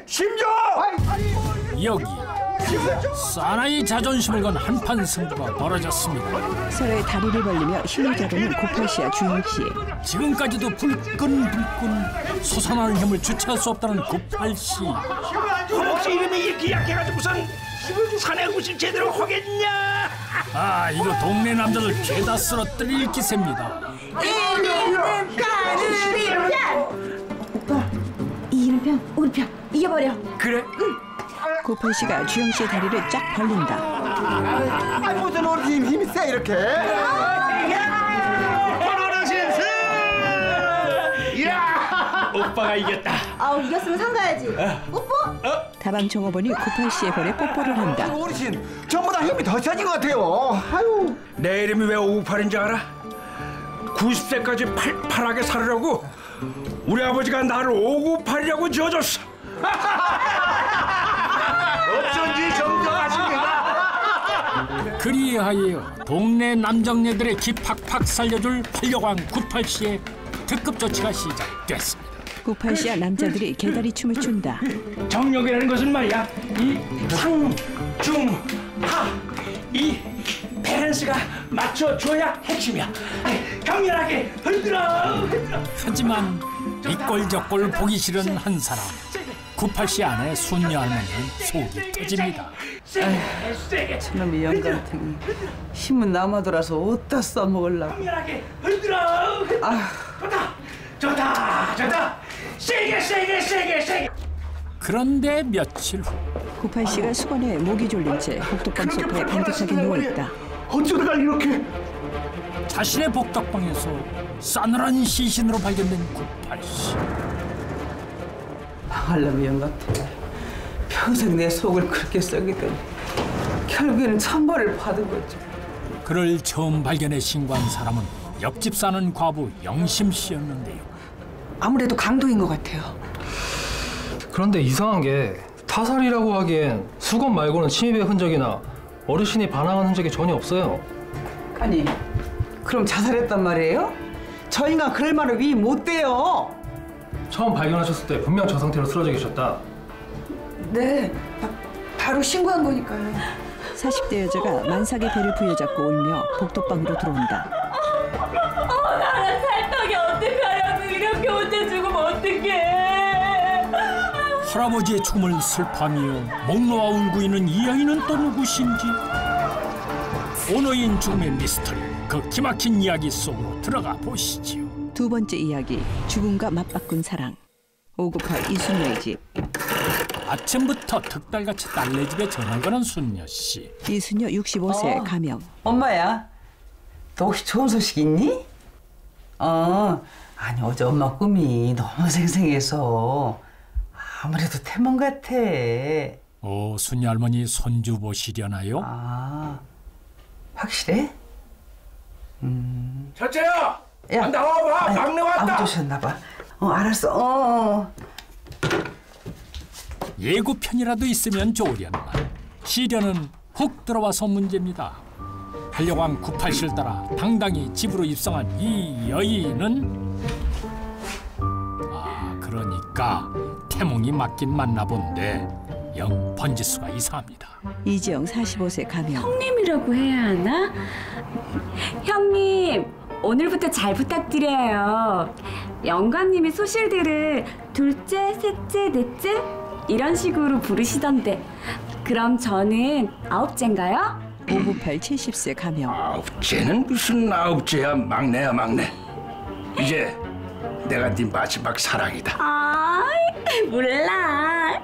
심정! 여기 사나이 자존심을 건 한판 승부가 벌어졌습니다. 서로의 다리를 벌리며 힘을 겨루는 고팔 씨와 주영 씨. 지금까지도 불끈불끈 솟아나는 힘을 주체할 수 없다는 고팔 씨. 혹시 이름이 이렇게 약해가지고선 사내구실 제대로 하겠냐? 아, 이거 동네 남자들 죄다 쓰러뜨릴 기세입니다. 오빠, 이 이름편 우리 편 이겨버려. 그래? 고팔 씨가 주영 씨의 다리를 쫙 벌린다. 무슨 어르신 힘이 세 이렇게? 어르신 승! 이야! 오빠가 이겼다. 이겼으면 상가야지. 뽀뽀? 다방 종업원이 고팔 씨의 볼에 뽀뽀를 한다. 어르신 전보다 힘이 더 세진 것 같아요. 아유. 내 이름이 왜 598인지 알아? 90세까지 팔팔하게 살으라고 우리 아버지가 나를 598이라고 지어줬어. 어쩐지 정정하십니다. 그리하여 동네 남정네들의 기 팍팍 살려줄 활려광 98씨의 특급 조치가 시작됐습니다. 고팔 씨와 남자들이 개다리 춤을 춘다. 정력이라는 것은 말이야, 이 상, 중, 하, 이 밸런스가 맞춰줘야 핵심이야. 격렬하게 흔들어. 하지만 이 꼴 저 꼴 보기 싫은 한 사람. 98씨 아내 순녀 할머니는 속이 터집니다. 저놈의 영감탱이 힘은 남아돌아서 어디다 써먹으려고. 격렬하게 흔들어. 좋다. 세게. 그런데 며칠 후 고팔 씨가 수건에 목이 졸린 채 복덕방 소파에 반듯하게 누워있다. 어쩌다가 이렇게? 자신의 복덕방에서 싸늘한 시신으로 발견된 98씨. 망할놈의 영감탱이 평생 내 속을 그렇게 썩이더니 결국에는 천벌을 받은 거죠. 그를 처음 발견해 신고한 사람은 옆집 사는 과부 영심 씨였는데요. 아무래도 강도인 것 같아요. 그런데 이상한 게 타살이라고 하기엔 수건 말고는 침입의 흔적이나 어르신이 반항한 흔적이 전혀 없어요. 아니, 그럼 자살했단 말이에요? 저 인간 그럴 말을 위 못 돼요. 처음 발견하셨을 때 분명 저 상태로 쓰러져 계셨다. 네, 바로 신고한 거니까요. 40대 여자가 만삭의 배를 부여잡고 울며 복덕방으로 들어온다. 나랑 살떡이 어떡하라고 이렇게 혼자 죽으면 어떡해. 할아버지의 죽음을 슬퍼하며 목 놓아 울고 있는 이 아이는 또 누구신지. 오노인 죽음의 미스터리, 그 기막힌 이야기 속으로 들어가 보시지요. 두 번째 이야기, 죽음과 맞바꾼 사랑. 598 이순녀의 집. 아침부터 득달같이 딸네 집에 전화 거는 순녀 씨. 이순녀 65세 가명. 엄마야, 너 혹시 좋은 소식 있니? 아니 어제 엄마 꿈이 너무 생생해서 아무래도 태몽 같아. 오, 순녀 할머니 손주 보시려나요? 아, 확실해? 첫째야, 야, 나와봐. 막내 왔다. 안 오셨나 봐. 알았어. 예고편이라도 있으면 좋으련만 시련은 훅 들어와서 문제입니다. 한려광 98씨를 따라 당당히 집으로 입성한 이 여인은 그러니까 태몽이 맞긴 맞나 본데 영 번지수가 이상합니다. 이지영 45세 가명. 형님이라고 해야 하나? 형님, 오늘부터 잘 부탁드려요. 영감님이 소실들을 둘째, 셋째, 넷째 이런 식으로 부르시던데 그럼 저는 9째인가요? 598 70세 가명. 9째는 무슨 9째야. 막내야 막내. 이제 내가 네 마지막 사랑이다. 몰라.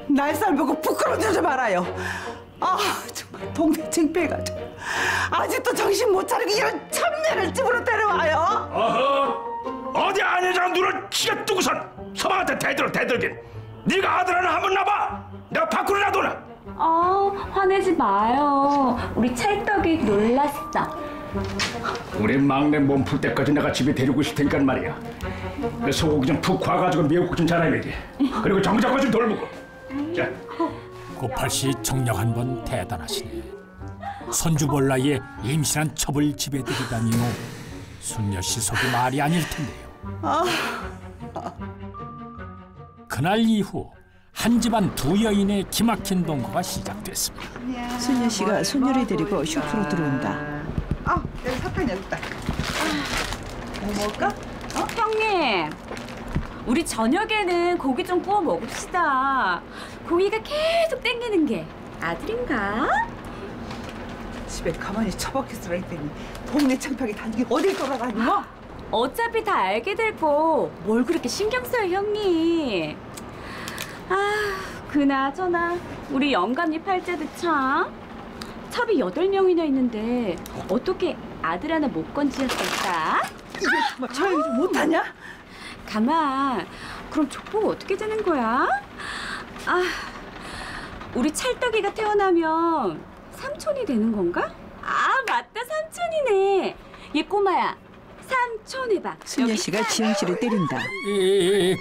날살 보고 부끄러워하지 말아요. 정말 동네 창피해가지고 아직도 정신 못 차리고 이런 참내를 집으로 데려와요. 어디 아내랑 눈을 치게 뜨고선 서방한테 대들긴. 네가 아들 하나 한번 놔봐. 내가 밖으로 놔둬라. 화내지 마요. 우리 찰떡이 놀랐어. 우리 막내 몸 풀 때까지 내가 집에 데리고 있을 테니까 말이야. 내 소고기 좀 푹 과가지고 미역국 좀 잘해야지. 그리고 정작과 좀 돌보고. 자. 98씨 정력 한번 대단하시네. 손주 볼 나이에 임신한 첩을 집에 들이다니요. 순녀 씨 속이 말이 아닐 텐데요. 그날 이후 한 집안 두 여인의 기막힌 동거가 시작됐습니다. 순녀 씨가 손녀를 데리고 슈퍼로 들어온다. 여기 사탕 여기 있다. 뭐 먹을까? 형님, 우리 저녁에는 고기 좀 구워 먹읍시다. 고기가 계속 땡기는 게 아들인가? 집에 가만히 처박혀서 있더니 동네 창밖에 다니게 어딜 돌아다니 뭐? 어차피 다 알게 되고 뭘 그렇게 신경 써요, 형님. 그나저나 우리 영감님 팔자도 참 첩이 8명이나 있는데 어떻게 아들 하나 못 건지었을까? 뭐 저 얘기 좀 못하냐? 가만, 그럼 족보가 어떻게 되는 거야? 우리 찰떡이가 태어나면 삼촌이 되는 건가? 맞다, 삼촌이네. 얘 꼬마야, 삼촌 해봐. 순녀 씨가 지영 씨를 때린다.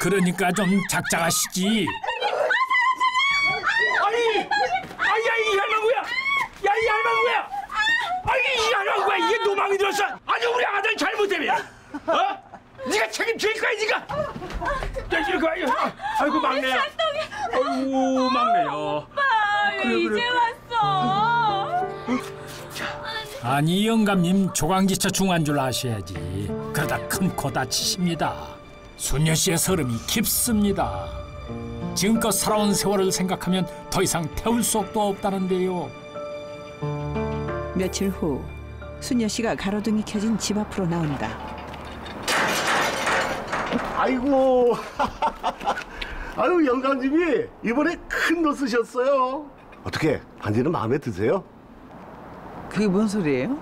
그러니까 좀 작작하시지. 이 할망구야! 야, 이 할망구야! 이 할망구야! 이게 노망이 들었어! 아니, 우리 아들 잘못되면! 네가 책임질 거야, 네가! 아이고, 막내야! 아이고, 막내야! 오빠, 왜 이제 왔어? 아니 영감님 조강지처 중한 줄 아셔야지. 그러다 큰 코 다치십니다. 순녀 씨의 서름이 깊습니다. 지금껏 살아온 세월을 생각하면 더 이상 태울 속도 없다는데요. 며칠 후 순녀 씨가 가로등이 켜진 집 앞으로 나온다. 아이고, 아유 영감님이 이번에 큰 돈 쓰셨어요. 어떻게 반지는 마음에 드세요? 그게 뭔 소리예요?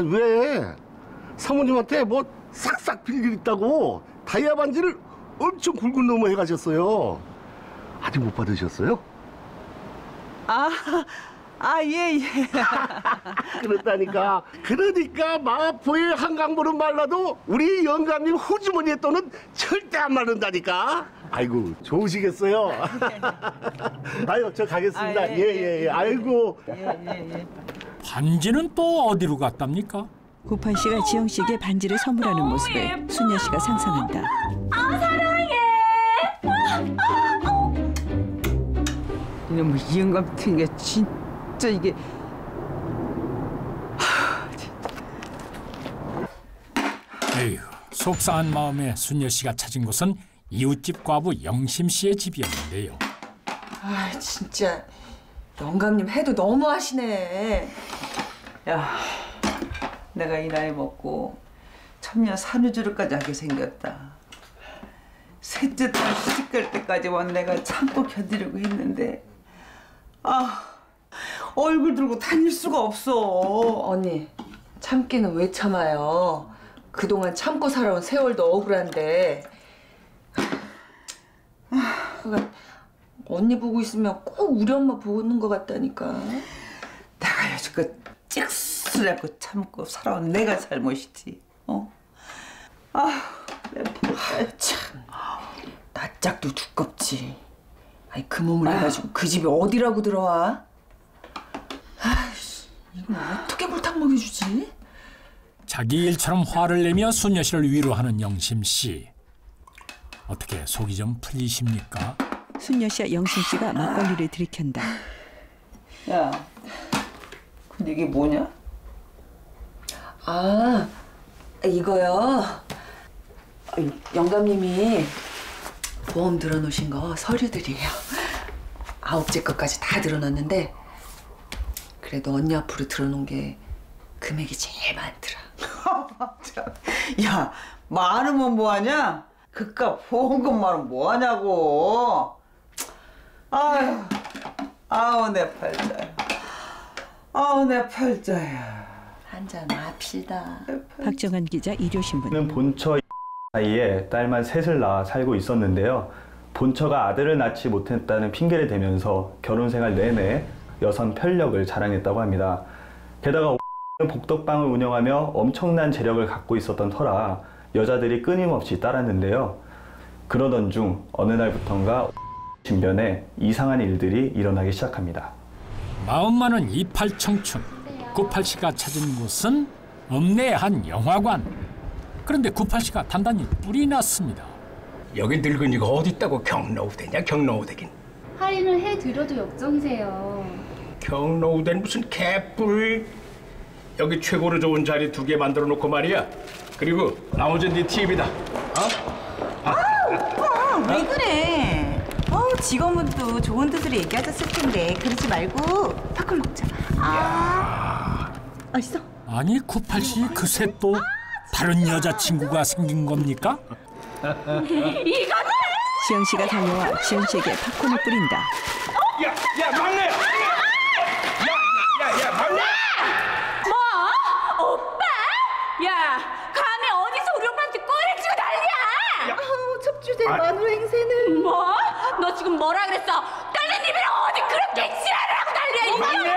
왜? 사모님한테 뭐 싹싹 빌 일 있다고 다이아 반지를 엄청 굵은 놈을 해가셨어요. 아직 못 받으셨어요? 예. 그러니까 마포의 한강물은 말라도 우리 영감님 호주머니에 돈은 절대 안 마른다니까. 아이고 좋으시겠어요. 아유 저 가겠습니다. 예. 아이고. 예. 반지는 또 어디로 갔답니까? 구판 씨가 지영 씨에게 반지를 선물하는 모습을 순녀 씨가 상상한다. 사랑해. 이놈의 이영감 같은 게 진짜 이게 에휴, 속상한 마음에 순녀 씨가 찾은 곳은 이웃집 과부 영심 씨의 집이었는데요. 진짜 영감님 해도 너무 하시네. 야, 내가 이 나이 먹고 천년 산후조리까지 하게 생겼다. 셋째 딸 시집갈 때까지만 내가 참고 견디려고 했는데 얼굴 들고 다닐 수가 없어. 언니, 참기는 왜 참아요? 그동안 참고 살아온 세월도 억울한데. 언니 보고 있으면 꼭 우리 엄마 보는 것 같다니까. 내가 여지껏 찍수라고 참고 살아온 내가 잘못이지. 참, 낯짝도 두껍지. 그 몸을 해가지고 그 집에 어디라고 들어와? 이걸 어떻게 골탕 먹여주지? 자기 일처럼 화를 내며 순녀 씨를 위로하는 영심 씨. 어떻게 속이 좀 풀리십니까? 순녀 씨와 영심 씨가 막걸리를 들이켠다. 야, 근데 이게 뭐냐? 이거요. 영감님이 보험 들어놓으신 거 서류들이에요. 9째 것까지 다 들어놨는데 그래도 언니 앞으로 들어놓은 게 금액이 제일 많더라. 야, 많으면 뭐하냐? 그깟 보험금만은 뭐하냐고. 아우 내 팔자야. 아우 내 팔자야. 한잔 합시다. 박정한 기자 일요신문. 본처 사이에 딸만 셋을 낳아 살고 있었는데요. 본처가 아들을 낳지 못했다는 핑계를 대면서 결혼 생활 내내 여성 편력을 자랑했다고 합니다. 게다가 복덕방을 운영하며 엄청난 재력을 갖고 있었던 터라 여자들이 끊임없이 따랐는데요. 그러던 중 어느 날부턴가 신변에 이상한 일들이 일어나기 시작합니다. 마음 많은 이팔 청춘. 구팔 씨가 찾은 곳은 읍내의 한 영화관. 그런데 구팔 씨가 단단히 뿔이 났습니다. 여기 늙은이가 어디 있다고 경로우대냐 경로우대긴. 할인을 해드려도 역정이세요. 경로우대는 무슨 개뿔. 여기 최고로 좋은 자리 2개 만들어 놓고 말이야. 그리고 나머지는 네 팁이다. 왜 그래? 직원분도 좋은 뜻으로 얘기하셨을 텐데 그러지 말고 팝콘 먹자. 맛있어? 아니 98씨 그새 또 다른 여자친구가 생긴 겁니까? 지연 씨가 달려와 지연 씨에게 팝콘을 뿌린다. 야 막내야. 야 막내. 뭐? 오빠? 야, 감히 어디서 우리 오빠한테 꼬리를 치고 난리야? 첩주된 마누라 행세는. 뭐? 너 지금 뭐라 그랬어? 딸린 입이랑 어디 그렇게 지랄을 하고 난리야? 이년!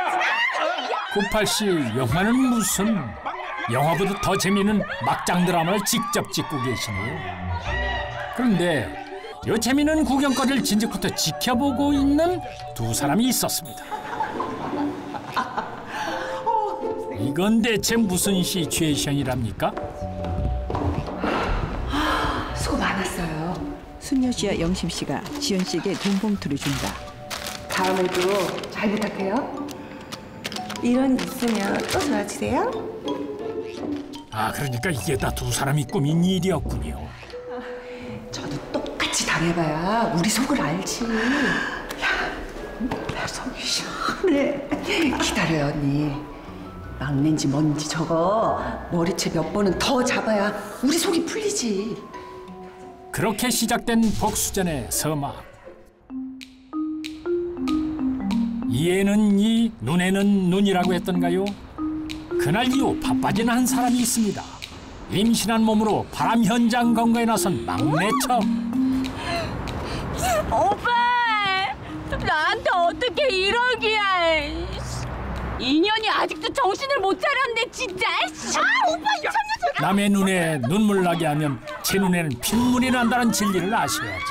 98씨 영화는 무슨 영화보다 더 재미있는 막장 드라마를 직접 찍고 계시네요. 그런데 이 재미있는 구경거리를 진즉부터 지켜보고 있는 2사람이 있었습니다. 이건 대체 무슨 시츄에이션이랍니까? 수고 많았어요. 순녀 씨와 영심 씨가 지연 씨에게 돈 봉투를 준다. 다음에도 잘 부탁해요. 이런 일 있으면 또 전화 주세요. 아 그러니까 이게 다 2사람이 꾸민 일이었군요. 저도 똑같이 당해봐야 우리 속을 알지. 야, 속이 시원해. 기다려요, 언니. 막내인지 뭔지 저거 머리채 몇 번은 더 잡아야 우리 속이 풀리지. 그렇게 시작된 복수전의 서막. 이에는 이, 눈에는 눈이라고 했던가요? 그날 이후 바빠진 한 사람이 있습니다. 임신한 몸으로 바람 현장 검거에 나선 막내첩. 오빠! 나한테 어떻게 이러기야? 인연이 아직도 정신을 못 차렸네 진짜. 오빠 이 참녀. 남의 눈에 눈물 나게 하면 제 눈에는 핏물이 난다는 진리를 아셔야지.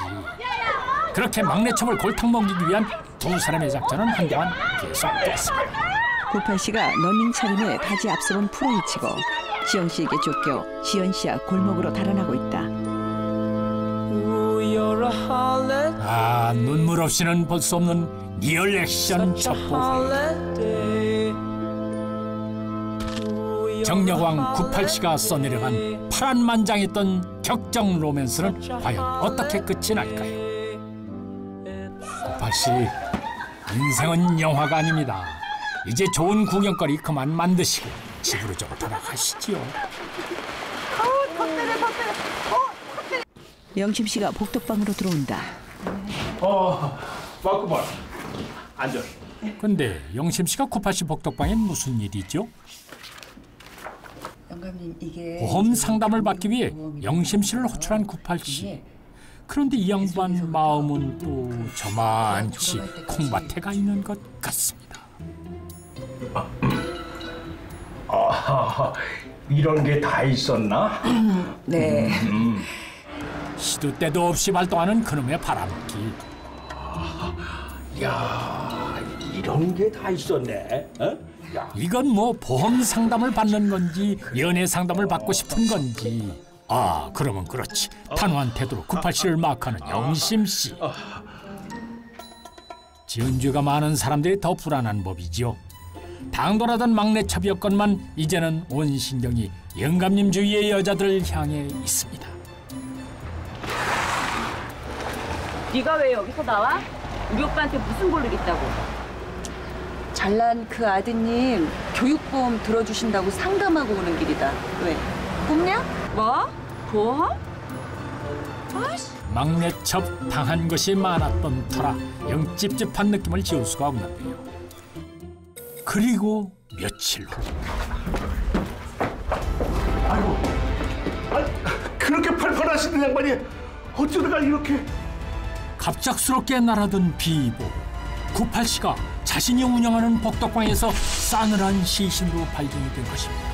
그렇게 막내첩을 골탕 먹이기 위한 2사람의 작전은 한동안 계속됐습니다. 98씨가 러닝 차림에 바지 앞서본 풀어헤치고 지영 씨에게 쫓겨 지연 씨와 골목으로 달아나고 있다. 아 눈물 없이는 볼 수 없는 리얼 액션 첩보. 정여광 98씨가 써내려간 파란만장했던 격정 로맨스는 과연 어떻게 끝이 날까요? 98씨 인생은 영화가 아닙니다. 이제 좋은 구경거리 그만 만드시고 집으로 좀 돌아가시지요. 영심 씨가 복덕방으로 들어온다. 왔구만. 앉아. 근데 영심 씨가 98씨 복덕방엔 무슨 일이죠? 영감님 이게 보험 상담을 받기 위해 영심 씨를 호출한 98씨. 그런데 이 양반 마음은 또 저만치 콩밭에 가 있는 것 같습니다. 이런 게 다 있었나? 네. 시도 때도 없이 발동하는 그놈의 바람기. 야, 이런 게 다 있었네. 야. 이건 뭐 보험 상담을 받는 건지 연애 상담을 받고 싶은 건지. 아 그러면 그렇지. 단호한 태도로 98씨를 마크하는 영심 씨. 지은 죄가 많은 사람들이 더 불안한 법이죠. 당돌하던 막내첩이었건만 이제는 온 신경이 영감님 주위의 여자들을 향해 있습니다. 네가 왜 여기서 나와? 우리 오빠한테 무슨 볼일 있다고? 잘난 그 아드님 교육보험 들어주신다고 상담하고 오는 길이다. 왜? 꿈냐? 뭐? 보험? 아이씨. 막내첩 당한 것이 많았던 터라 영 찝찝한 느낌을 지울 수가 없는데요. 그리고 며칠 후. 아이고, 그렇게 팔팔하시는 양반이 어쩌다가 이렇게. 갑작스럽게 날아든 비보. 98씨가 자신이 운영하는 복덕방에서 싸늘한 시신으로 발견이 된 것입니다.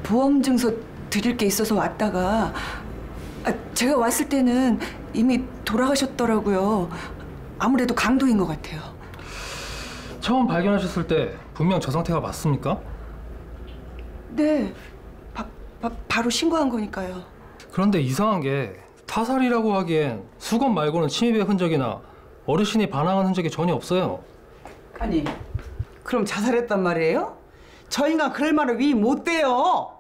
보험 증서 드릴 게 있어서 왔다가 제가 왔을 때는 이미 돌아가셨더라고요. 아무래도 강도인 것 같아요. 처음 발견하셨을 때 분명 저 상태가 맞습니까? 네, 바로 신고한 거니까요. 그런데 이상한 게 타살이라고 하기엔 수건 말고는 침입의 흔적이나 어르신이 반항한 흔적이 전혀 없어요. 아니, 그럼 자살했단 말이에요? 저 인간 그럴 말을 위 못 돼요.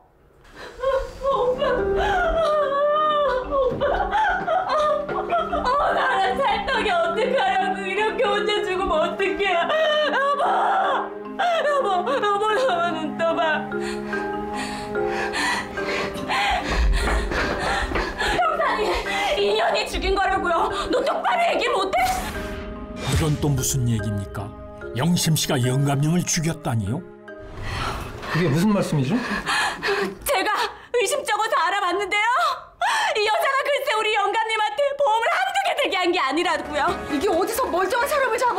나랑 살떡이 어떡하라고 이렇게 혼자 죽으면 어떡해. 여보 나만 눈 떠봐. 형사님, 인연이 죽인 거라고요. 너 똑바로 얘기 못해? 이건 또 무슨 얘기입니까? 영심 씨가 영감님을 죽였다니요? 그게 무슨 말씀이죠? 제가 의심쩍어서 알아봤는데요. 이 여자가 글쎄 우리 영감님한테 보험을 한두 개 들게 한 게 아니라고요. 이게 어디서 멀쩡한 사람을 잡아?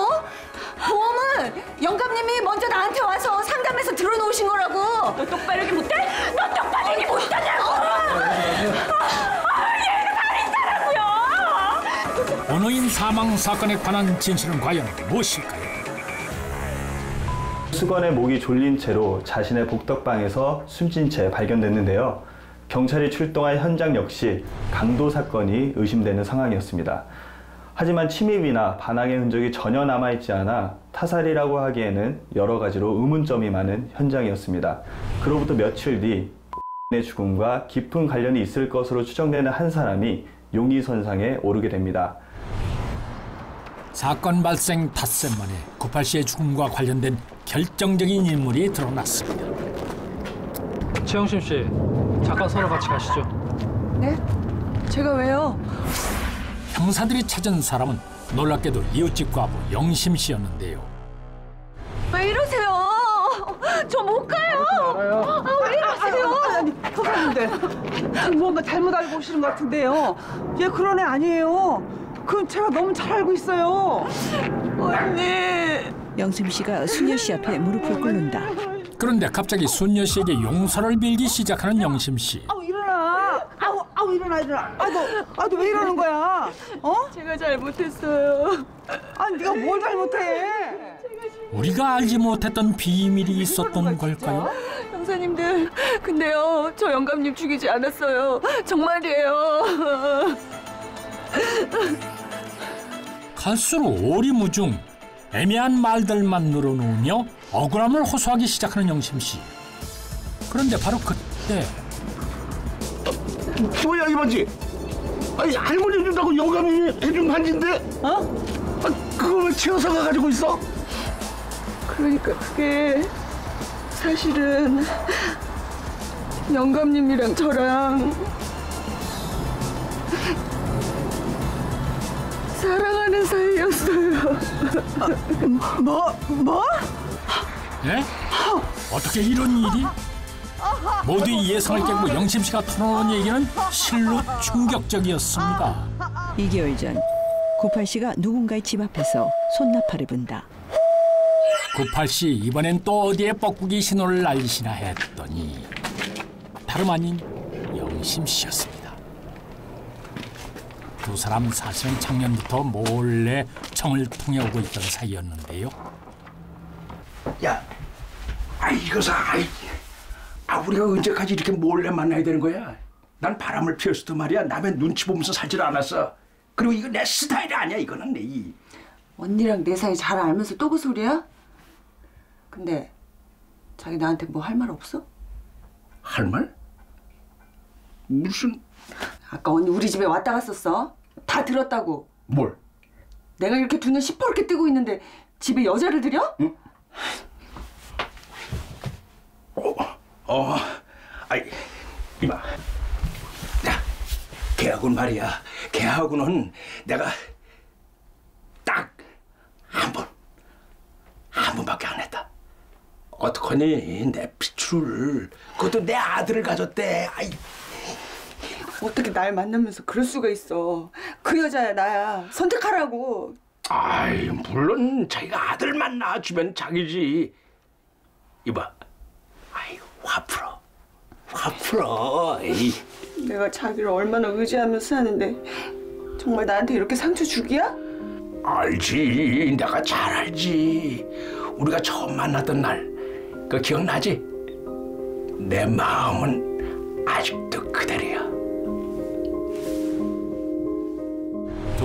보험은 영감님이 먼저 나한테 와서 상담해서 들어놓으신 거라고. 너 똑바로 얘기 못해? 너 똑바로 얘기 못하냐고. 얘가 살인자라고요. 원어인 사망 사건에 관한 진실은 과연 무엇일까요? 수건에 목이 졸린 채로 자신의 복덕방에서 숨진 채 발견됐는데요. 경찰이 출동한 현장 역시 강도 사건이 의심되는 상황이었습니다. 하지만 침입이나 반항의 흔적이 전혀 남아있지 않아 타살이라고 하기에는 여러 가지로 의문점이 많은 현장이었습니다. 그로부터 며칠 뒤 의 죽음과 깊은 관련이 있을 것으로 추정되는 한 사람이 용의선상에 오르게 됩니다. 사건 발생 닷새 만에 98씨의 죽음과 관련된 결정적인 인물이 드러났습니다. 최영심 씨, 잠깐 서로 같이 가시죠. 네? 제가 왜요? 형사들이 찾은 사람은 놀랍게도 이웃집 과부 영심 씨였는데요. 왜 이러세요? 저 못 가요. 왜 이러세요? 아니, 선생님들 뭔가 잘못 알고 오시는 것 같은데요. 얘 그런 애 아니에요. 그건 제가 너무 잘 알고 있어요. 언니. 영심 씨가 수녀 씨 앞에 무릎을 꿇는다. 그런데 갑자기 순녀 씨에게 용서를 빌기 시작하는 영심 씨. 일어나. 일어나. 너 왜 이러는 거야? 제가 잘못했어요. 아니, 네가 뭘 잘못해? 우리가 알지 못했던 비밀이 있었던 걸까요? 형사님들, 근데요, 저 영감님 죽이지 않았어요. 정말이에요. 갈수록 오리무중 애매한 말들만 늘어놓으며 억울함을 호소하기 시작하는 영심 씨. 그런데 바로 그때 뭐야 이 반지? 아니 할머니 준다고 영감님이 해준 반지인데? 그걸 왜 채어서가 가지고 있어? 그러니까 그게 사실은 영감님이랑 저랑 사랑하는 사이였어요. 뭐? 예? 어떻게 이런 일이? 모두의 예상을 깨고 영심 씨가 털어놓은 얘기는 실로 충격적이었습니다. 2개월 전 98씨가 누군가의 집 앞에서 손나팔을 분다. 98씨 이번엔 또 어디에 뻐꾸기 신호를 날리시나 했더니 다름 아닌 영심 씨였습니다. 두 사람 사실은 작년부터 몰래 청을 통해오고 있던 사이였는데요. 야, 이거사, 우리가 언제까지 이렇게 몰래 만나야 되는 거야? 난 바람을 피웠어도 말이야 남의 눈치 보면서 살질 않았어. 그리고 이거 내 스타일이 아니야. 이거는 내 언니랑 내 사이 잘 알면서 또 그 소리야? 근데 자기 나한테 뭐 할 말 없어? 할 말? 무슨? 아까 언니 우리 집에 왔다 갔었어. 다 들었다고. 뭘? 내가 이렇게 두 눈 시퍼렇게 뜨고 있는데 집에 여자를 들여? 응? 이봐. 야, 걔하고는 말이야. 걔하고는 내가 딱 한 번밖에 안 했다. 어떡하니? 내 피추를. 그것도 내 아들을 가졌대. 어떻게 날 만나면서 그럴 수가 있어. 그 여자야 나야. 선택하라고. 물론 자기가 아들만 낳아주면 자기지. 이봐. 화 풀어. 내가 자기를 얼마나 의지하면서 사는데 정말 나한테 이렇게 상처 주기야? 알지. 내가 잘 알지. 우리가 처음 만났던 날 그거 기억나지? 내 마음은 아직도 그대로야.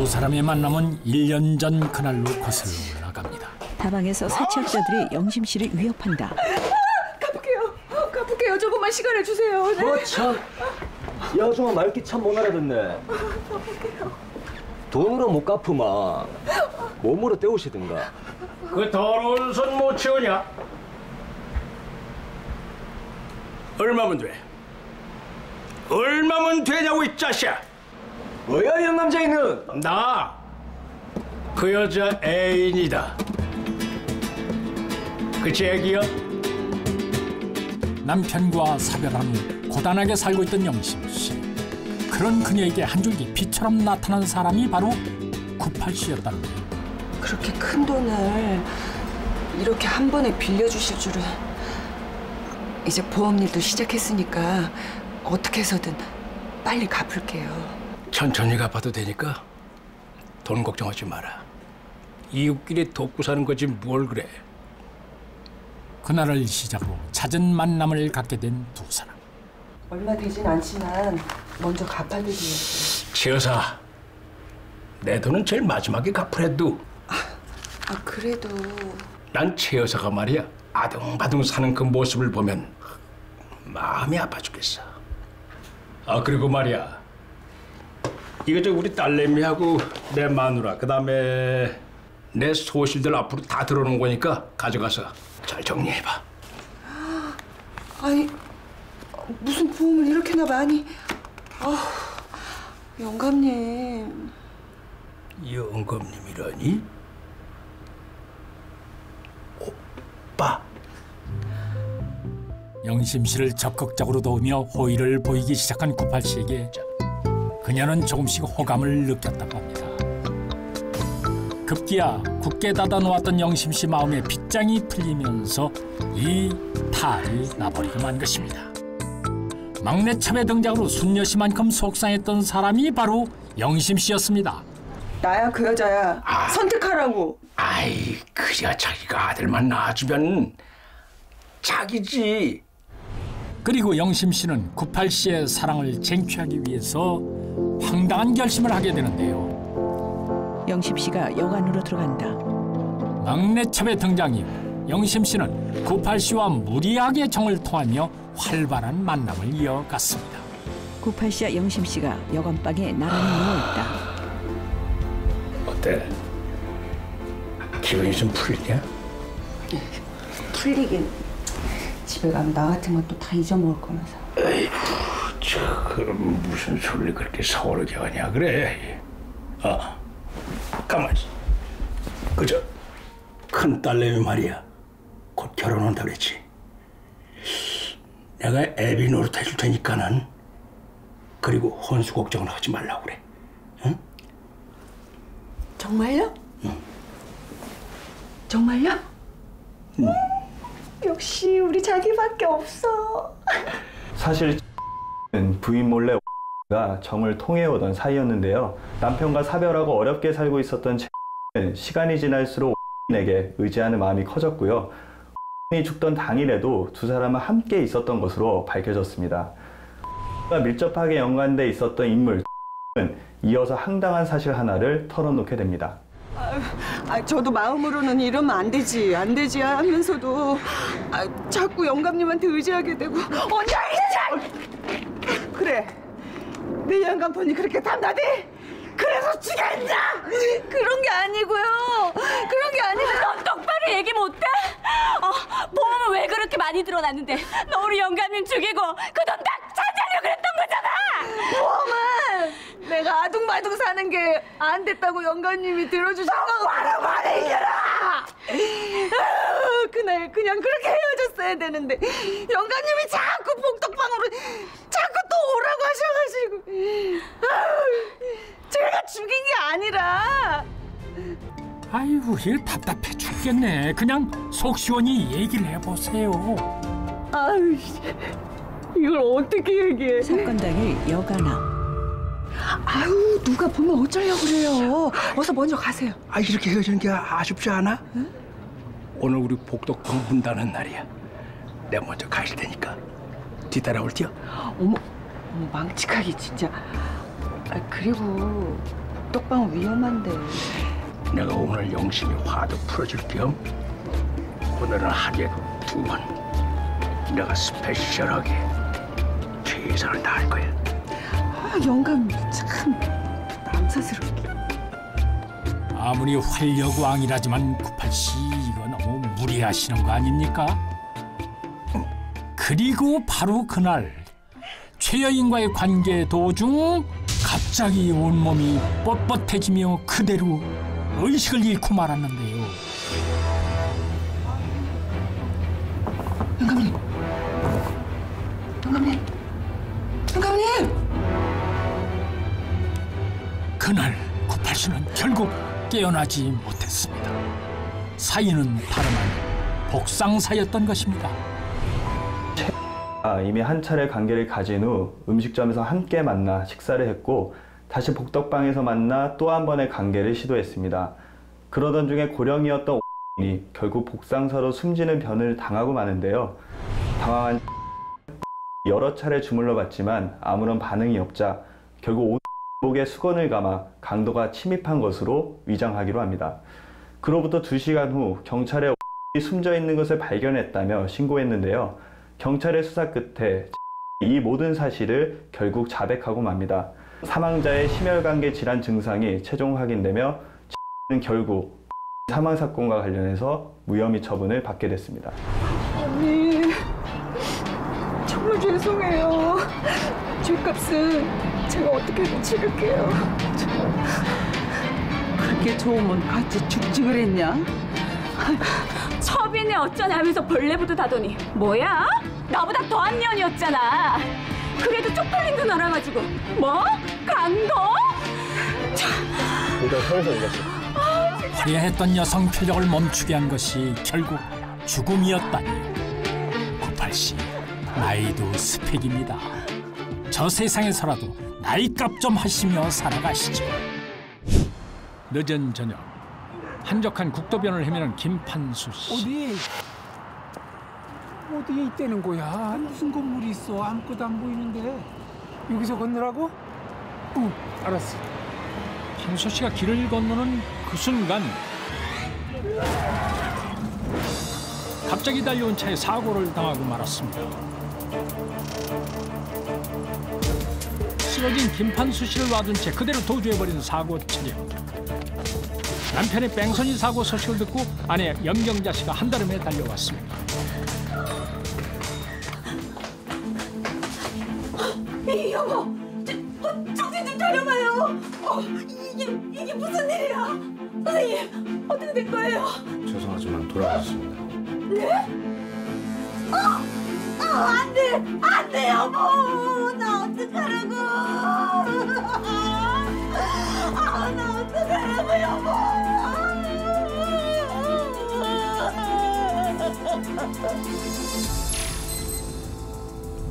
두 사람의 만남은 1년 전 그날로 거슬러 올라갑니다. 다방에서 사채업자들이 영심 씨를 위협한다. 갚을게요. 조금만 시간을 주세요. 네? 뭐 참, 여중아 말귀 참 못 알아듣네. 돈으로 못 갚으면 몸으로 때우시든가. 그 더러운 손 못 치우냐? 얼마면 돼? 얼마면 되냐고 이 자식아! 뭐야 영감쟁이는? 나 그 여자 애인이다. 그치 애기야? 남편과 사별한 후 고단하게 살고 있던 영심 씨. 그런 그녀에게 한 줄기 빛처럼 나타난 사람이 바로 98씨였다는데요. 그렇게 큰 돈을 이렇게 한 번에 빌려주실 줄은. 이제 보험 일도 시작했으니까 어떻게 해서든 빨리 갚을게요. 천천히 갚아도 되니까 돈 걱정하지 마라. 이웃끼리 돕고 사는 거지 뭘 그래. 그날을 시작으로 잦은 만남을 갖게 된 두 사람. 얼마 되진 않지만 먼저 갚아드리겠어요. 최 여사, 내 돈은 제일 마지막에 갚으래도. 그래도 난 최 여사가 말이야 아둥바둥 사는 그 모습을 보면 마음이 아파 죽겠어. 그리고 말이야, 이거 저 우리 딸내미하고 내 마누라, 그다음에 내 소실들 앞으로 다 들어오는 거니까 가져가서 잘 정리해봐. 아니, 무슨 보험을 이렇게나 많이. 영감님. 영감님이라니? 오빠. 영심 씨를 적극적으로 도우며 호의를 보이기 시작한 98씨에게 그녀는 조금씩 호감을 느꼈다고 합니다. 급기야 굳게 닫아놓았던 영심 씨 마음의 빗장이 풀리면서 이 탈이 나버리고 만 것입니다. 막내 첩의 등장으로 순녀 씨만큼 속상했던 사람이 바로 영심 씨였습니다. 나야 그 여자야. 선택하라고. 아이, 그야 자기가 아들만 낳아주면 자기지. 그리고 영심 씨는 98씨의 사랑을 쟁취하기 위해서 황당한 결심을 하게 되는데요. 영심 씨가 여관으로 들어간다. 막내 첩의 등장 이후 영심 씨는 98씨와 무리하게 정을 통하며 활발한 만남을 이어갔습니다. 98씨와 영심 씨가 여관방에 나란히 누워있다. 어때? 기분이 좀 풀리냐? 풀리긴. 집에 가면 나 같으면 또 다 잊어먹을 거면서. 에이구, 그럼 무슨 소리를 그렇게 서울게 하냐 그래. 가만히. 그저 큰 딸내미 말이야, 곧 결혼한다 그랬지. 내가 애비 노릇 해줄 테니까는, 그리고 혼수 걱정은 하지 말라고 그래. 응? 정말요? 응. 정말요? 응. 역시 우리 자기밖에 없어. 사실 부인 몰래 가 정을 통해오던 사이였는데요. 남편과 사별하고 어렵게 살고 있었던 는 시간이 지날수록 에게 의지하는 마음이 커졌고요. 이 죽던 당일에도 두 사람은 함께 있었던 것으로 밝혀졌습니다. 밀접하게 연관돼 있었던 인물 은 이어서 황당한 사실 하나를 털어놓게 됩니다. 저도 마음으로는 이러면 안 되지 하면서도 자꾸 영감님한테 의지하게 되고. 그래, 내 영감 돈이 그렇게 탐나니? 그래서 죽였냐? 그런 게 아니고요. 그런 게 아니고. 넌 똑바로 얘기 못해? 보험은 왜 그렇게 많이 들어놨는데 너 우리 영감님 죽이고 그 돈 딱 찾으려고 그랬던 거잖아. 보험은 내가 아둥바둥 사는 게 안 됐다고 영감님이 들어주신 거. 바로 말해줘라. 그날 그냥 그렇게 헤어졌어야 되는데 영감님이 자꾸 복덕방으로 자꾸 또 오라고 하셔가지고 제가 죽인 게 아니라. 아이고, 이거 답답해 죽겠네. 그냥 속 시원히 얘기를 해보세요. 아유, 이걸 어떻게 얘기해? 사건 당일 여관아. 아유, 누가 보면 어쩌려고 그래요. 어서 먼저 가세요. 이렇게 헤어지는 게 아쉽지 않아? 응? 오늘 우리 복덕방 문 닫는 날이야. 내가 먼저 가실 테니까 뒤따라올게요. 어머, 망측하게 진짜. 그리고 복덕방 위험한데. 내가 오늘 영심이 화도 풀어줄 겸 오늘은 하루에 2번 내가 스페셜하게 최선을 다할 거야. 아, 영감님 참 남사스럽게. 아무리 활력왕이라지만 98씨 이거 너무 무리하시는 거 아닙니까? 그리고 바로 그날 최 여인과의 관계 도중 갑자기 온몸이 뻣뻣해지며 그대로 의식을 잃고 말았는데요. 영감님! 영감님! 영감님! 그날 98씨는 결국 깨어나지 못했습니다. 사인은 다름 아닌 복상사였던 것입니다. 이미 한 차례 관계를 가진 후 음식점에서 함께 만나 식사를 했고 다시 복덕방에서 만나 또 한 번의 관계를 시도했습니다. 그러던 중에 고령이었던 이 결국 복상사로 숨지는 변을 당하고 마는데요. 당황한 여러 차례 주물러 봤지만 아무런 반응이 없자 결국 목에 수건을 감아 강도가 침입한 것으로 위장하기로 합니다. 그로부터 2시간 후 경찰에 숨져 있는 것을 발견했다며 신고했는데요. 경찰의 수사 끝에 이 모든 사실을 결국 자백하고 맙니다. 사망자의 심혈관계 질환 증상이 최종 확인되며 결국 사망 사건과 관련해서 무혐의 처분을 받게 됐습니다. 언니 정말 죄송해요. 죗값은 제가 어떻게든 치를게요. 그렇게 좋으면 같이 죽지 그랬냐? 첩이네 어쩌냐면서 벌레부터 다더니 뭐야? 나보다 더한 년이었잖아. 그래도 쪽팔린 건 알아가지고 뭐? 강도? 일단 서에서 이겼어. 화려했던 여성 표적을 멈추게 한 것이 결국 죽음이었다니. 98씨 나이도 스펙입니다. 저 세상에서라도 나이값 좀 하시며 살아가시죠. 늦은 저녁 한적한 국도변을 헤매는 김판수 씨. 어디에 있다는 거야? 무슨 건물이 있어? 아무것도 안 보이는데. 여기서 건너라고? 응, 알았어. 판수 씨가 길을 건너는 그 순간 갑자기 달려온 차에 사고를 당하고 말았습니다. 쓰러진 김판수 씨를 놔둔 채 그대로 도주해버린 사고 차량. 남편의 뺑소니 사고 소식을 듣고 아내 염경자 씨가 한달음에 달려왔습니다. 여보, 정신 좀 차려봐요. 이게 무슨 일이야? 선생님, 어떻게 된 거예요? 죄송하지만 돌아가셨습니다. 네? 안 돼, 여보. 나 어떡하라고. 나 어떡하라고, 여보.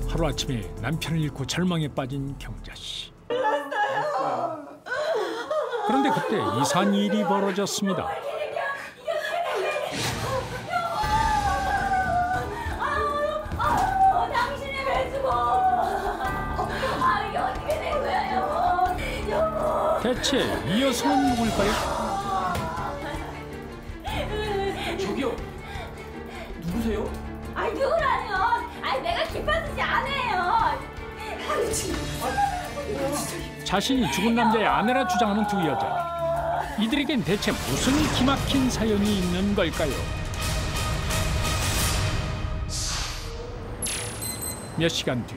하루아침에 남편을 잃고 절망에 빠진 경자 씨. 그런데 그때 이상한 일이 벌어졌습니다. 당신이 왜 죽어? 이게 어떻게 된 거야, 여보? 대체 이 여성은 누굴까요? 저기요. 누구세요? 누구라뇨? 내가 김판수 씨 아내예요. 자신이 죽은 남자의 아내라 주장하는 두 여자. 이들에겐 대체 무슨 기막힌 사연이 있는 걸까요? 몇 시간 뒤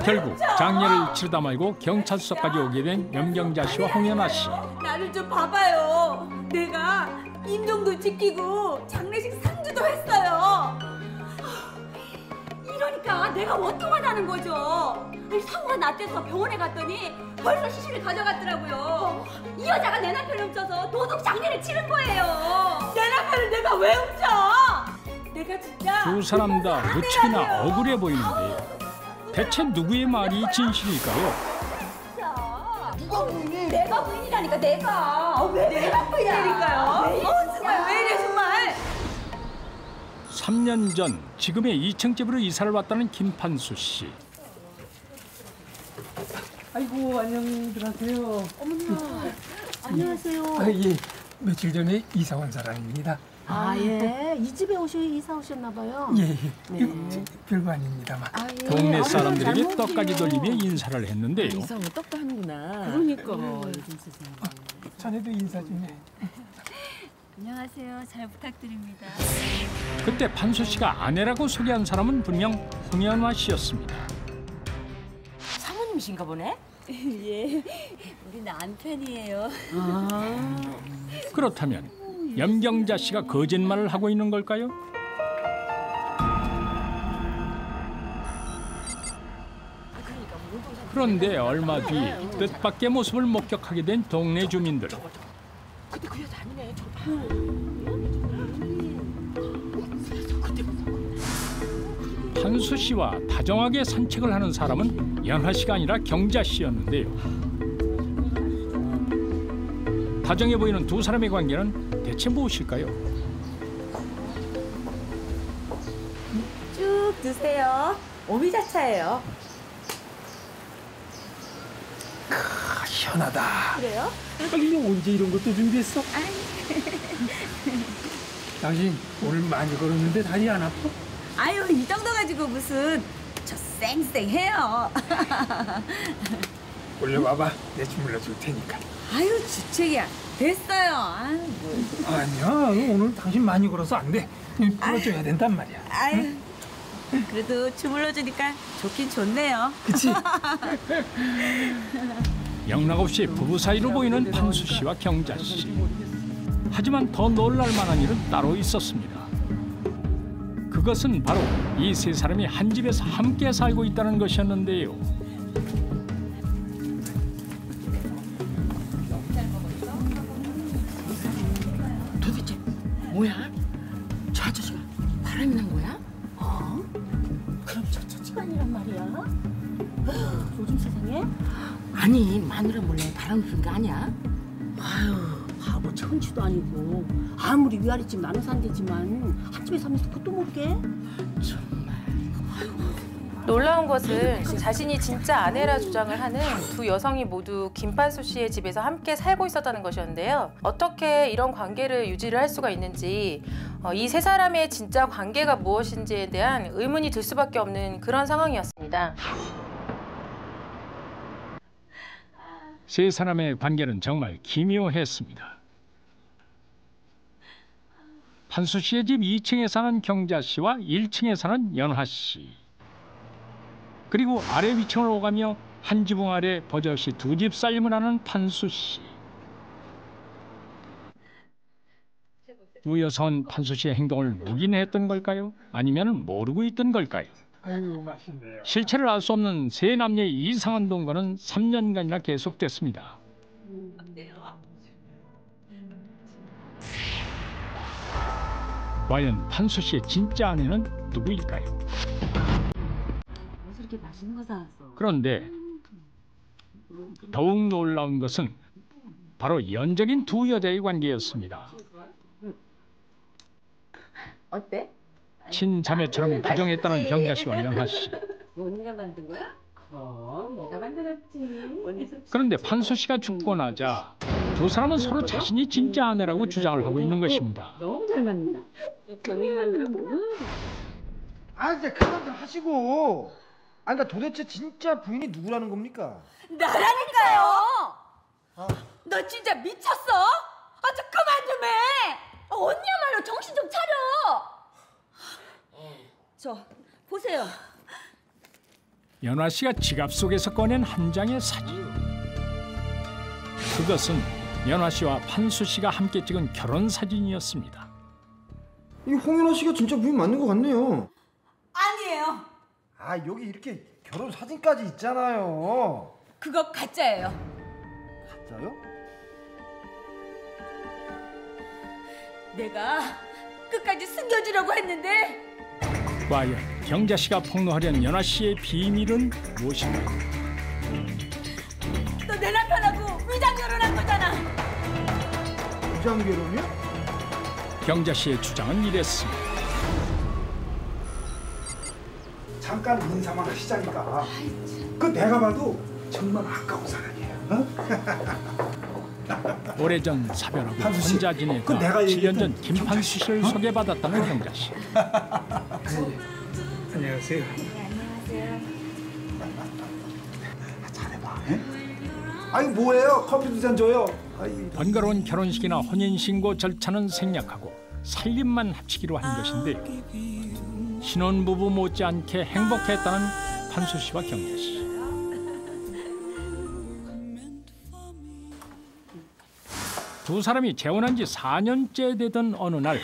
결국 장례를 치르다 말고 경찰서까지 오게 된 염경자 씨와 홍연아 씨. 나를 좀 봐봐요. 내가 임종도 지키고 장례식 상주도 했어요. 이러니까 내가 원통하다는 거죠. 사고가 났대서 병원에 갔더니 벌써 시신을 가져갔더라고요. 이 여자가 내 남편을 훔쳐서 도둑 장례를 치른 거예요. 내 남편을 내가 왜 훔쳐? 내가 진짜 두 사람 다 무척이나 억울해 보이는데요. 대체 누구의 말이 진실일까요? 누가 부인이? 내가 부인이라니까. 내가 왜 내가 부인이니까요? 정말 왜 이래 정말. 3년 전 지금의 2층 집으로 이사를 왔다는 김판수 씨. 아이고 안녕들 하세요. 어머나. 안녕하세요. 예. 며칠 전에 이사 온 사람입니다. 아, 예. 이 집에 이사 오셨나 봐요. 예. 네. 별거 아닙니다만. 아, 예. 동네 잘 사람들에게 먹을게요. 떡까지 돌리며 인사를 했는데요. 이사 오면 떡도 하는구나. 그러니까. 요즘 세상에. 자네도 인사 좀 해. 안녕하세요. 잘 부탁드립니다. 그때 판수 씨가 아내라고 소개한 사람은 분명 홍연화 씨였습니다. 사모님이신가 보네? 예. 우리 남편이에요. 그렇다면 염경자 씨가 거짓말을 하고 있는 걸까요? 그런데 얼마 뒤 뜻밖의 모습을 목격하게 된 동네 주민들. 근데 그 여자 아니네. 저 봐. 판수 씨와 다정하게 산책을 하는 사람은 연화 씨가 아니라 경자 씨였는데요. 다정해 보이는 두 사람의 관계는 대체 무엇일까요? 쭉 드세요. 오미자차예요. 시원하다. 그래요? 아니 언제 이런 것도 준비했어? 당신 오늘 많이 걸었는데 다리 안 아파? 아유, 이 정도 가지고 무슨 저 쌩쌩해요. 올려봐봐. 내 주물러 줄 테니까. 아유, 주책이야. 됐어요. 아유, 뭐. 아니야. 오늘 당신 많이 걸어서 안 돼. 풀어줘야 된단 말이야. 아유, 그래도 주물러 주니까 좋긴 좋네요. 그치? 영락없이 부부 사이로 보이는 판수 씨와 경자 씨. 하지만 더 놀랄 만한 일은 따로 있었습니다. 그것은 바로 이 세 사람이 한 집에서 함께 살고 있다는 것이었는데요. 도대체 뭐야? 저 아저씨가 바람이 난 거야? 그럼 저 집안이란 말이야? 요즘 세상에? 아니, 마누라 몰래 바람 피는 거 아니야? 아유, 바보 천치도 아니고 아무리 위아래집 나눠 산대지만 한 집에 살면서 그것도 모르게? 놀라운 것은 자신이 진짜 아내라 주장을 하는 두 여성이 모두 김판수 씨의 집에서 함께 살고 있었다는 것이었는데요. 어떻게 이런 관계를 유지를 할 수가 있는지, 이 세 사람의 진짜 관계가 무엇인지에 대한 의문이 들 수밖에 없는 그런 상황이었습니다. 세 사람의 관계는 정말 기묘했습니다. 판수 씨의 집 2층에 사는 경자 씨와 1층에 사는 연화 씨. 그리고 아래 위층을 오가며 한 지붕 아래 버젓이 두 집 삶을 하는 판수 씨. 두 여성은 판수 씨의 행동을 묵인했던 걸까요? 아니면 모르고 있던 걸까요? 아유 맛있네요. 실체를 알 수 없는 세 남녀의 이상한 동거는 3년간이나 계속됐습니다. 과연 판수 씨의 진짜 아내는 누구일까요? 무슨 이렇게 맛있는 거 사왔어? 그런데 더욱 놀라운 것은 바로 연적인 두 여자의 관계였습니다. 어때? 친자매처럼 다정했다는 경자 씨와 연화 씨. 언니가 만든 거야? 내가 만들었지. 그런데 판수 씨가 죽고 나자 두 사람은 서로 자신이 진짜 아내라고 주장을 하고 있는 것입니다. 너무 잘 맞는다. 아, 이제 그만들 하시고. 아니, 그러니까 도대체 진짜 부인이 누구라는 겁니까? 나라니까요. 너 진짜 미쳤어? 좀 그만 좀 해. 언니야말로 정신 좀 차려. 저 보세요. 연화 씨가 지갑 속에서 꺼낸 한 장의 사진. 그것은 연화 씨와 판수 씨가 함께 찍은 결혼 사진이었습니다. 이 홍윤아 씨가 진짜 부인 맞는 것 같네요. 아니에요. 아, 여기 이렇게 결혼 사진까지 있잖아요. 그거 가짜예요. 가짜요? 내가 끝까지 숨겨주려고 했는데 과연 경자 씨가 폭로하려는 연화 씨의 비밀은 무엇인가요? 너 내 남편하고 위장 결혼한 거잖아. 위장 결혼이요? 경자 씨의 주장은 이랬습니다. 잠깐 인사만 하시자니까. 그 내가 봐도 정말 아까운 사람이에요. 오래전 사별하고 판수 씨, 혼자 지내다 그 내가 7년 전 얘기했던 김판수 씨를 소개받았다는 경자 씨. 안녕하세요. 잘해봐. 아니 뭐예요? 커피 두 잔 줘요. 번거로운 결혼식이나 혼인신고 절차는 생략하고 살림만 합치기로 한 것인데 신혼부부 못지않게 행복했다는 판수 씨와 경자 씨. 두 사람이 재혼한 지 4년째 되던 어느 날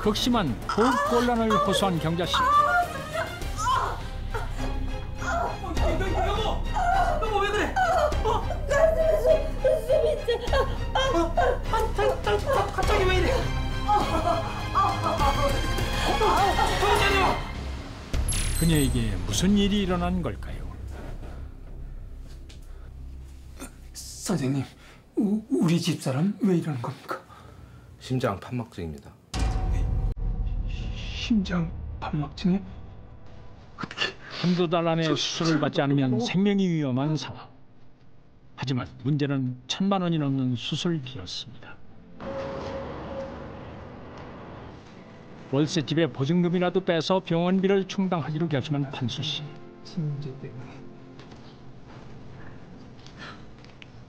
극심한 호흡곤란을 호소한 경자 씨. 여보 왜 그래? 갑자기 왜 이래? 그녀에게 무슨 일이 일어난 걸까요? 선생님, 우리 집사람 왜 이러는 겁니까? 심장 판막증입니다. 심장 판막증에? 한두 달 안에 수술을 받지 않으면 생명이 위험한 상황. 하지만 문제는 1,000만 원이 넘는 수술비였습니다. 월세집에 보증금이라도 빼서 병원비를 충당하기로 결심한 판수 씨. 문제 때문에.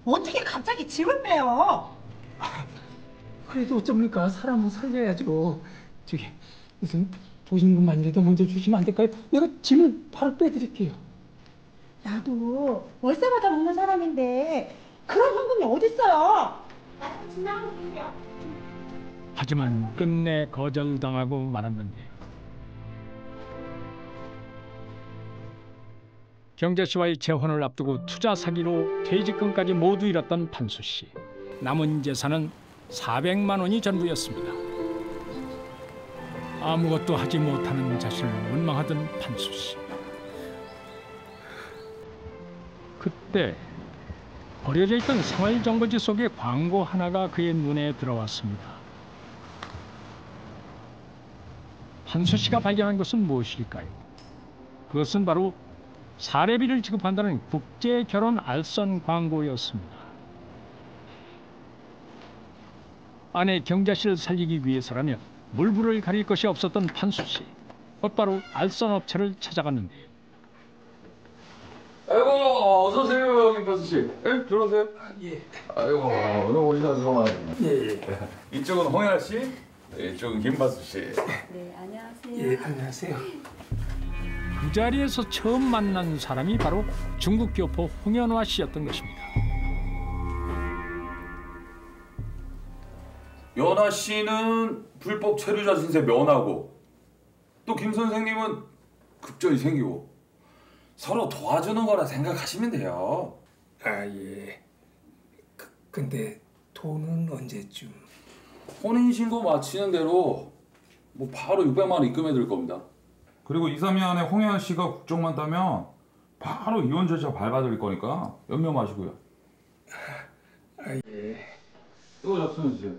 어떻게 갑자기 집을 빼요? 그래도 어쩝니까? 사람은 살려야죠. 저기 무슨 보증금만이라도 먼저 주시면 안 될까요? 내가 짐을 바로 빼드릴게요. 나도 월세 받아 먹는 사람인데 그런 현금이 어딨어요? 하지만 끝내 거절당하고 말았는데 경자 씨와의 재혼을 앞두고 투자 사기로 퇴직금까지 모두 잃었던 판수 씨. 남은 재산은 400만 원이 전부였습니다. 아무것도 하지 못하는 자신을 원망하던 판수 씨. 그때 버려져 있던 생활정보지 속의 광고 하나가 그의 눈에 들어왔습니다. 판수 씨가 발견한 것은 무엇일까요? 그것은 바로 사례비를 지급한다는 국제 결혼 알선 광고였습니다. 아내 경자 씨를 살리기 위해서라면 물불을 가릴 것이 없었던 판수 씨. 곧바로 알선 업체를 찾아갔는데요. 아이고 어서 오세요 김판수 씨. 예, 들어오세요. 예. 아이고 오늘 오시나 들어와. 예. 이쪽은 홍연아 씨, 이쪽은 김판수 씨. 네, 안녕하세요. 예, 안녕하세요. 그 자리에서 처음 만난 사람이 바로 중국 교포 홍연화 씨였던 것입니다. 연아 씨는 불법 체류자 신세 면하고 또 김 선생님은 급전이 생기고 서로 도와주는 거라 생각하시면 돼요. 아 예. 근데 돈은 언제쯤? 혼인신고 마치는 대로 뭐 바로 600만 원 입금해 드릴 겁니다. 그리고 2, 3일 안에 홍현 씨가 국정만 따면 바로 이혼 절차 밟아드릴 거니까 염려 마시고요. 아 예. 이거 접수해주세요.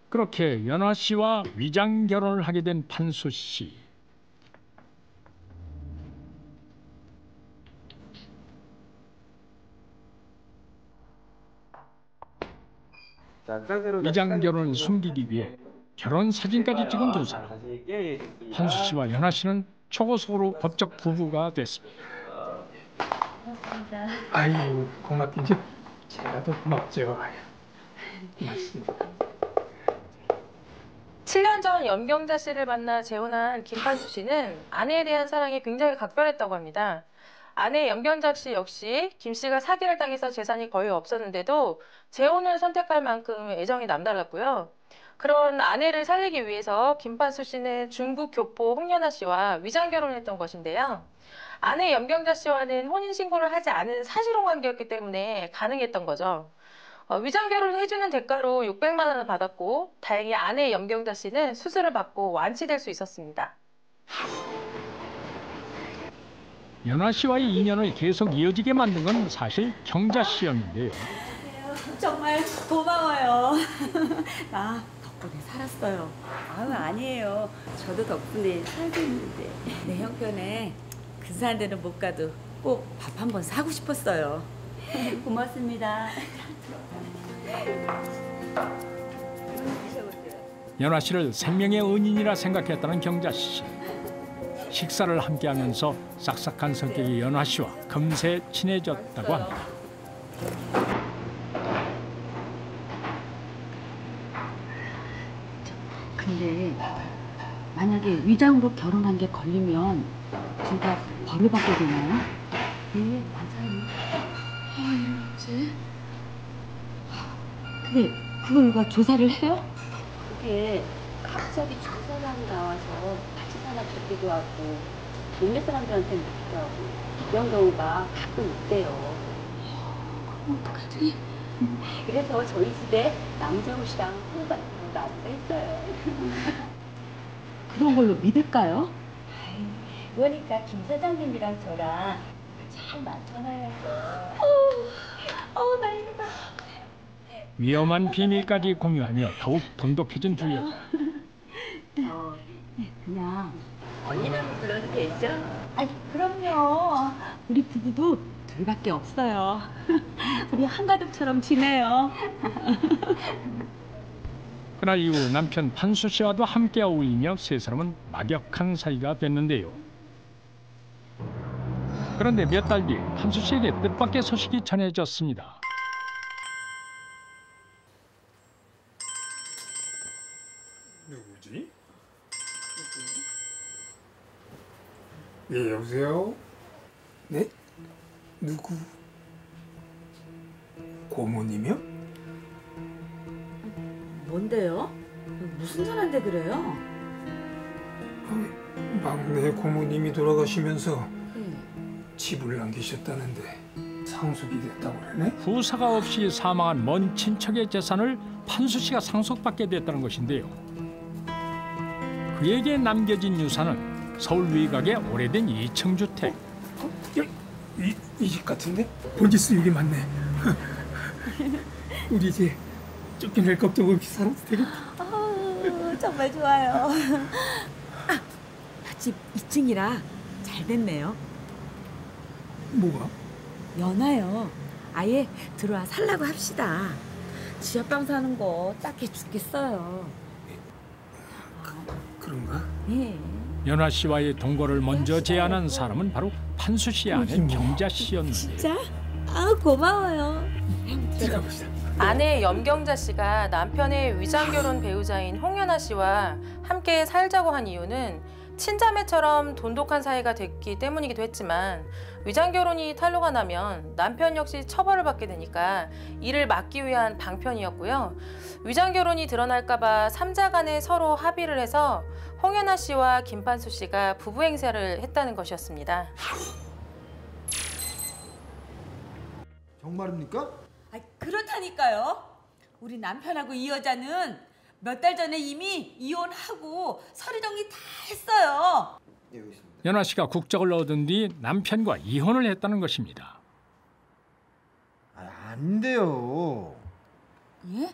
그렇게 연화 씨와 위장 결혼을 하게 된 판수 씨. 위장 결혼을 숨기기 위해 결혼 사진까지 찍은 두 사람. 판수 씨와 연화 씨는 초고속으로 법적 부부가 됐습니다. 아유 고맙긴요. 제가 더 고맙죠. 고맙습니다. 7년 전 염경자 씨를 만나 재혼한 김판수 씨는 아내에 대한 사랑이 굉장히 각별했다고 합니다. 아내 염경자 씨 역시 김 씨가 사기를 당해서 재산이 거의 없었는데도 재혼을 선택할 만큼 애정이 남달랐고요. 그런 아내를 살리기 위해서 김판수 씨는 중국 교포 홍연아 씨와 위장 결혼했던 것인데요. 아내 염경자 씨와는 혼인신고를 하지 않은 사실혼 관계였기 때문에 가능했던 거죠. 위장 결혼을 해주는 대가로 600만 원을 받았고 다행히 아내 염경자 씨는 수술을 받고 완치될 수 있었습니다. 연화 씨와의 인연을 계속 이어지게 만든 건 사실 경자 씨였는데요. 정말 고마워요. 나 덕분에 살았어요. 아유, 아니에요. 저도 덕분에 살고 있는데 내 형편에 근사한 데는 못 가도 꼭 밥 한 번 사고 싶었어요. 고맙습니다. 연화 씨를 생명의 은인이라 생각했다는 경자 씨. 식사를 함께하면서 싹싹한 성격의 연화 씨와 금세 친해졌다고 합니다. 근데 만약에 위장으로 결혼한 게 걸리면 둘 다 벌을 받게 되나요? 네, 맞아요. 이러지? 근데 그걸 누가 조사를 해요? 그게 갑자기 조사관이 나와서 같이 사나 그러기도 하고 동네 사람들한테 묻기도 하고 이런 경우가 가끔 있대요. 그럼 어떡하지? 그래서 저희 집에 남정우 씨랑 홍 같은 경우도 안 됐어요. 그런 걸로 믿을까요? 그러니까 김 사장님이랑 저랑 잘 맞춰놔야죠. 나 이거. 위험한 비밀까지 공유하며 더욱 돈독해진 두 여자. 그냥 언니라고 불러도 되죠? 그럼요. 우리 부부도 둘밖에 없어요. 우리 한가족처럼 지내요. 그날 이후 남편 판수 씨와도 함께 어울리며 세 사람은 막역한 사이가 됐는데요. 그런데 몇 달 뒤 판수 씨에게 뜻밖의 소식이 전해졌습니다. 누구지? 예, 여보세요? 네? 누구? 고모님이요? 뭔데요? 무슨 전화인데 그래요? 막내 고모님이 돌아가시면서 집을 남기셨다는데 상속이 됐다고 그러네? 후사가 없이 사망한 먼 친척의 재산을 판수 씨가 상속받게 됐다는 것인데요. 그에게 남겨진 유산은 서울 위각의 오래된 2층 주택. 이 집 같은데? 번지수 여기 맞네. 우리 이제 쫓겨날 걱정 없이 살아도 되겠다. 정말 좋아요. 집 2층이라 잘 됐네요. 뭐가? 연하요. 아예 들어와 살라고 합시다. 지하방 사는 거 딱해 죽겠어요. 그런가? 예. 연화 씨와의 동거를 먼저 제안한 사람은 바로 판수 씨 아내 경자 씨였는데. 진짜? 고마워요. 들어가봅시다. 아내 염경자 씨가 남편의 위장결혼 배우자인 홍연아 씨와 함께 살자고 한 이유는 친자매처럼 돈독한 사이가 됐기 때문이기도 했지만 위장결혼이 탄로가 나면 남편 역시 처벌을 받게 되니까 이를 막기 위한 방편이었고요. 위장결혼이 드러날까 봐 삼자 간에 서로 합의를 해서 홍연아 씨와 김판수 씨가 부부 행세를 했다는 것이었습니다. 정말입니까? 그렇다니까요. 우리 남편하고 이 여자는 몇 달 전에 이미 이혼하고 서류 정리 다 했어요. 연화 씨가 국적을 얻은 뒤 남편과 이혼을 했다는 것입니다. 안 돼요. 예?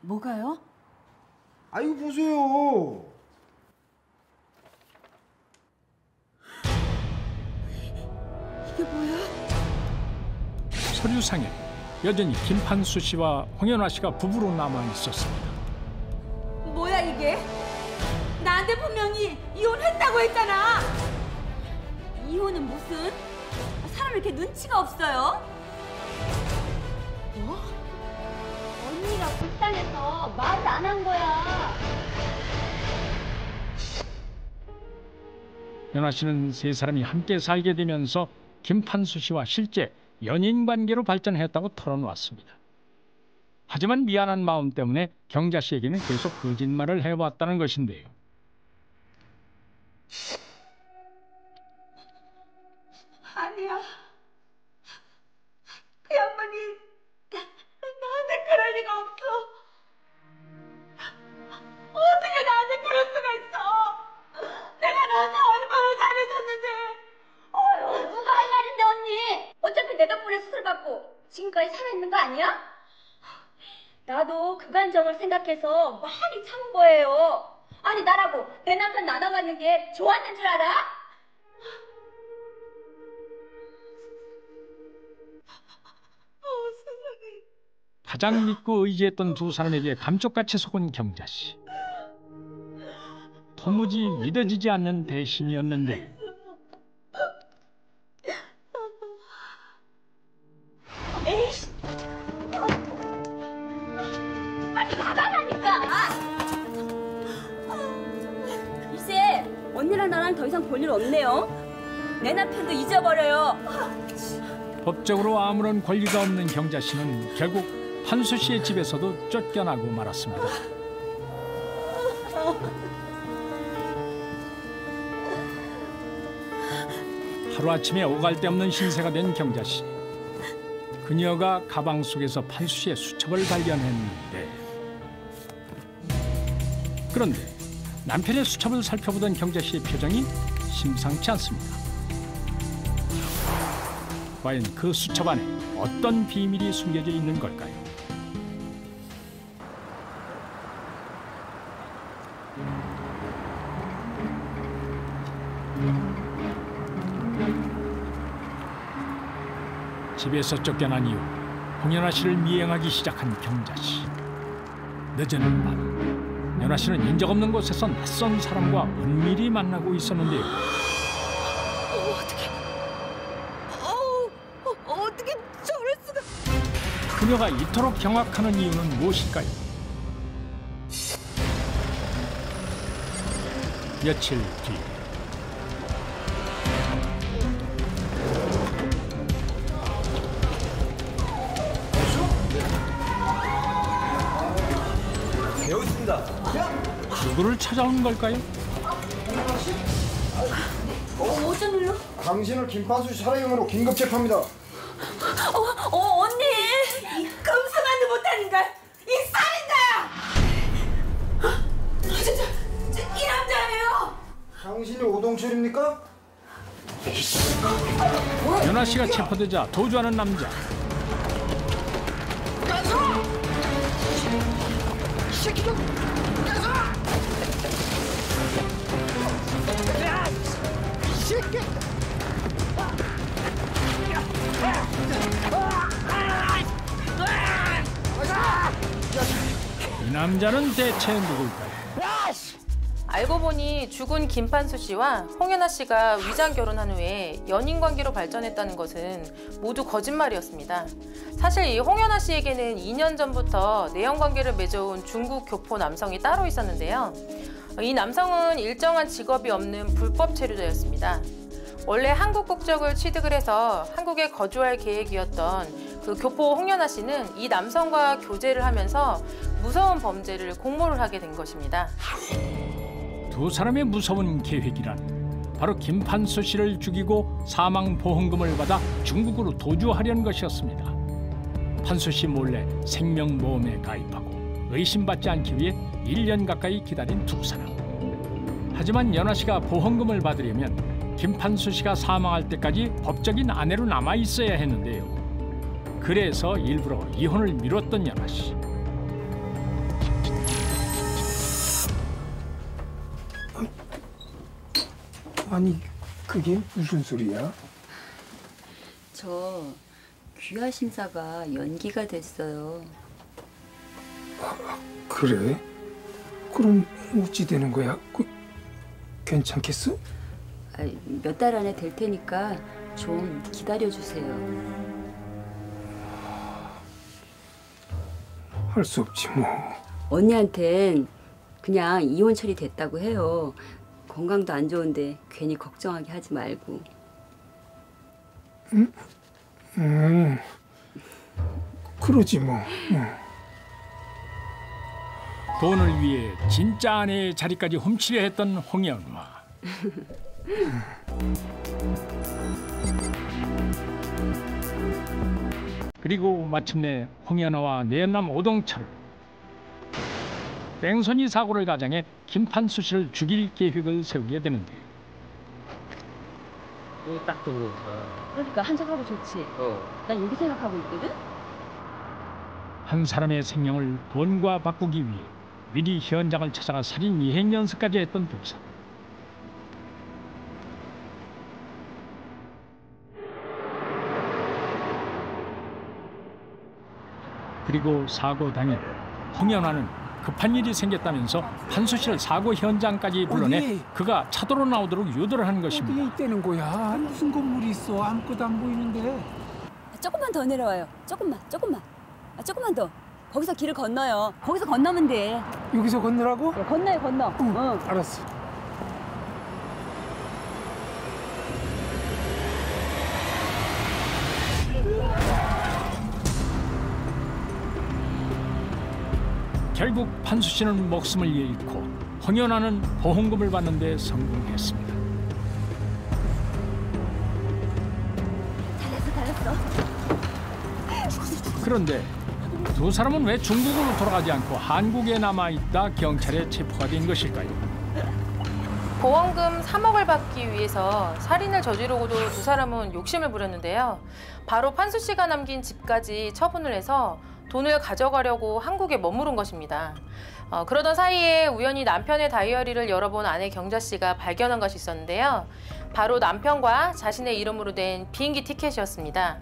뭐가요? 이거 보세요. 이게 뭐야? 서류상에 여전히 김판수 씨와 홍연화 씨가 부부로 남아 있었습니다. 뭐야 이게? 나한테 분명히 이혼했다고 했잖아. 이혼은 무슨? 사람 왜 이렇게 눈치가 없어요? 뭐? 언니가 불쌍해서 말을 안 한 거야. 연화 씨는 세 사람이 함께 살게 되면서 김판수 씨와 실제 연인 관계로 발전했다고 털어놓았습니다. 하지만 미안한 마음 때문에 경자 씨에게는 계속 거짓말을 해왔다는 것인데요. 아니야. 그 양반이 나한테 그럴 리가 없어. 어떻게 나한테 그럴 수가 있어? 내가 너한테 얼마나 잘해줬는데. 누가 할 말인데 언니? 어차피 내 덕분에 수술 받고 지금까지 살아있는 거 아니야? 나도 그 감정을 생각해서 많이 참은 거예요. 아니 나라고 내 남편 나눠가는 게 좋았는 줄 알아? 가장 믿고 의지했던 두 사람에게 감쪽같이 속은 경자씨. 도무지 믿어지지 않는 대신이었는데 에이씨. 빨리 나가라니까. 글쎄, 언니랑 나랑 더 이상 볼 일 없네요. 내 남편도 잊어버려요. 법적으로 아무런 권리가 없는 경자씨는 결국 판수 씨의 집에서도 쫓겨나고 말았습니다. 하루아침에 오갈 데 없는 신세가 된 경자씨. 그녀가 가방 속에서 판수 씨의 수첩을 발견했는데 그런데 남편의 수첩을 살펴보던 경자씨의 표정이 심상치 않습니다. 과연 그 수첩 안에 어떤 비밀이 숨겨져 있는 걸까요? 집에서 쫓겨난 이후 홍연아 씨를 미행하기 시작한 경자씨. 늦은 밤 연아 씨는 인적 없는 곳에서 낯선 사람과 은밀히 만나고 있었는데요. 어떻게 저럴 수가? 그녀가 이토록 경악하는 이유는 무엇일까요? 며칠 뒤 여기 있습니다. 누구를 찾아온 걸까요? 어쩐 일로? 당신을 김판수 씨 살해혐의로 긴급 체포합니다. 언니! 금수만도 못하는 걸! 이 살인자야! 이 남자예요! 당신이 오동철입니까? 연아 씨가 체포되자 도주하는 남자. 이 남자는 대체 누굴까요? 알고 보니 죽은 김판수 씨와 홍연아 씨가 위장 결혼한 후에 연인 관계로 발전했다는 것은 모두 거짓말이었습니다. 사실 이 홍연아 씨에게는 2년 전부터 내연 관계를 맺어온 중국 교포 남성이 따로 있었는데요. 이 남성은 일정한 직업이 없는 불법 체류자였습니다. 원래 한국 국적을 취득을 해서 한국에 거주할 계획이었던 그 교포 홍연아 씨는 이 남성과 교제를 하면서 무서운 범죄를 공모를 하게 된 것입니다. 두 사람의 무서운 계획이란 바로 김판수 씨를 죽이고 사망 보험금을 받아 중국으로 도주하려는 것이었습니다. 판수 씨 몰래 생명보험에 가입하고 의심받지 않기 위해 1년 가까이 기다린 두 사람. 하지만 연아 씨가 보험금을 받으려면 김판수 씨가 사망할 때까지 법적인 아내로 남아 있어야 했는데요. 그래서 일부러 이혼을 미뤘던 연아 씨. 아니 그게 무슨 소리야? 저 귀화 심사가 연기가 됐어요. 그래? 그럼 어찌 되는 거야? 괜찮겠어? 몇 달 안에 될 테니까 좀 기다려주세요. 할 수 없지 뭐. 언니한텐 그냥 이혼 처리됐다고 해요. 건강도 안 좋은데 괜히 걱정하게 하지 말고. 그러지 뭐. 돈을 위해 진짜 아내의 자리까지 훔치려 했던 홍연화. 그리고 마침내 홍연화와 내연남 오동철 뺑소니 사고를 가장해 김판수 씨를 죽일 계획을 세우게 되는데. 딱 좋은 그러니까 한적하고 좋지. 난 여기 생각하고 있거든. 한 사람의 생명을 돈과 바꾸기 위해 미리 현장을 찾아가 살인 이행 연습까지 했던 두 사람. 그리고 사고 당일 홍연아는 급한 일이 생겼다면서 판수 씨를 사고 현장까지 불러내 그가 차도로 나오도록 유도를 한 것입니다. 어디에 있다는 거야? 무슨 건물이 있어? 아무것도 안 보이는데. 조금만 더 내려와요. 조금만. 조금만 더. 거기서 길을 건너요. 거기서 건너면 돼. 여기서 건너라고? 네, 건너. 응. 알았어. 결국 판수 씨는 목숨을 잃고 홍연아는 보험금을 받는 데 성공했습니다. 달렸어. 그런데 두 사람은 왜 중국으로 돌아가지 않고 한국에 남아있다 경찰에 체포가 된 것일까요? 보험금 3억을 받기 위해서 살인을 저지르고도 두 사람은 욕심을 부렸는데요. 바로 판수 씨가 남긴 집까지 처분을 해서 돈을 가져가려고 한국에 머무른 것입니다. 그러던 사이에 우연히 남편의 다이어리를 열어본 아내 경자 씨가 발견한 것이 있었는데요. 바로 남편과 자신의 이름으로 된 비행기 티켓이었습니다.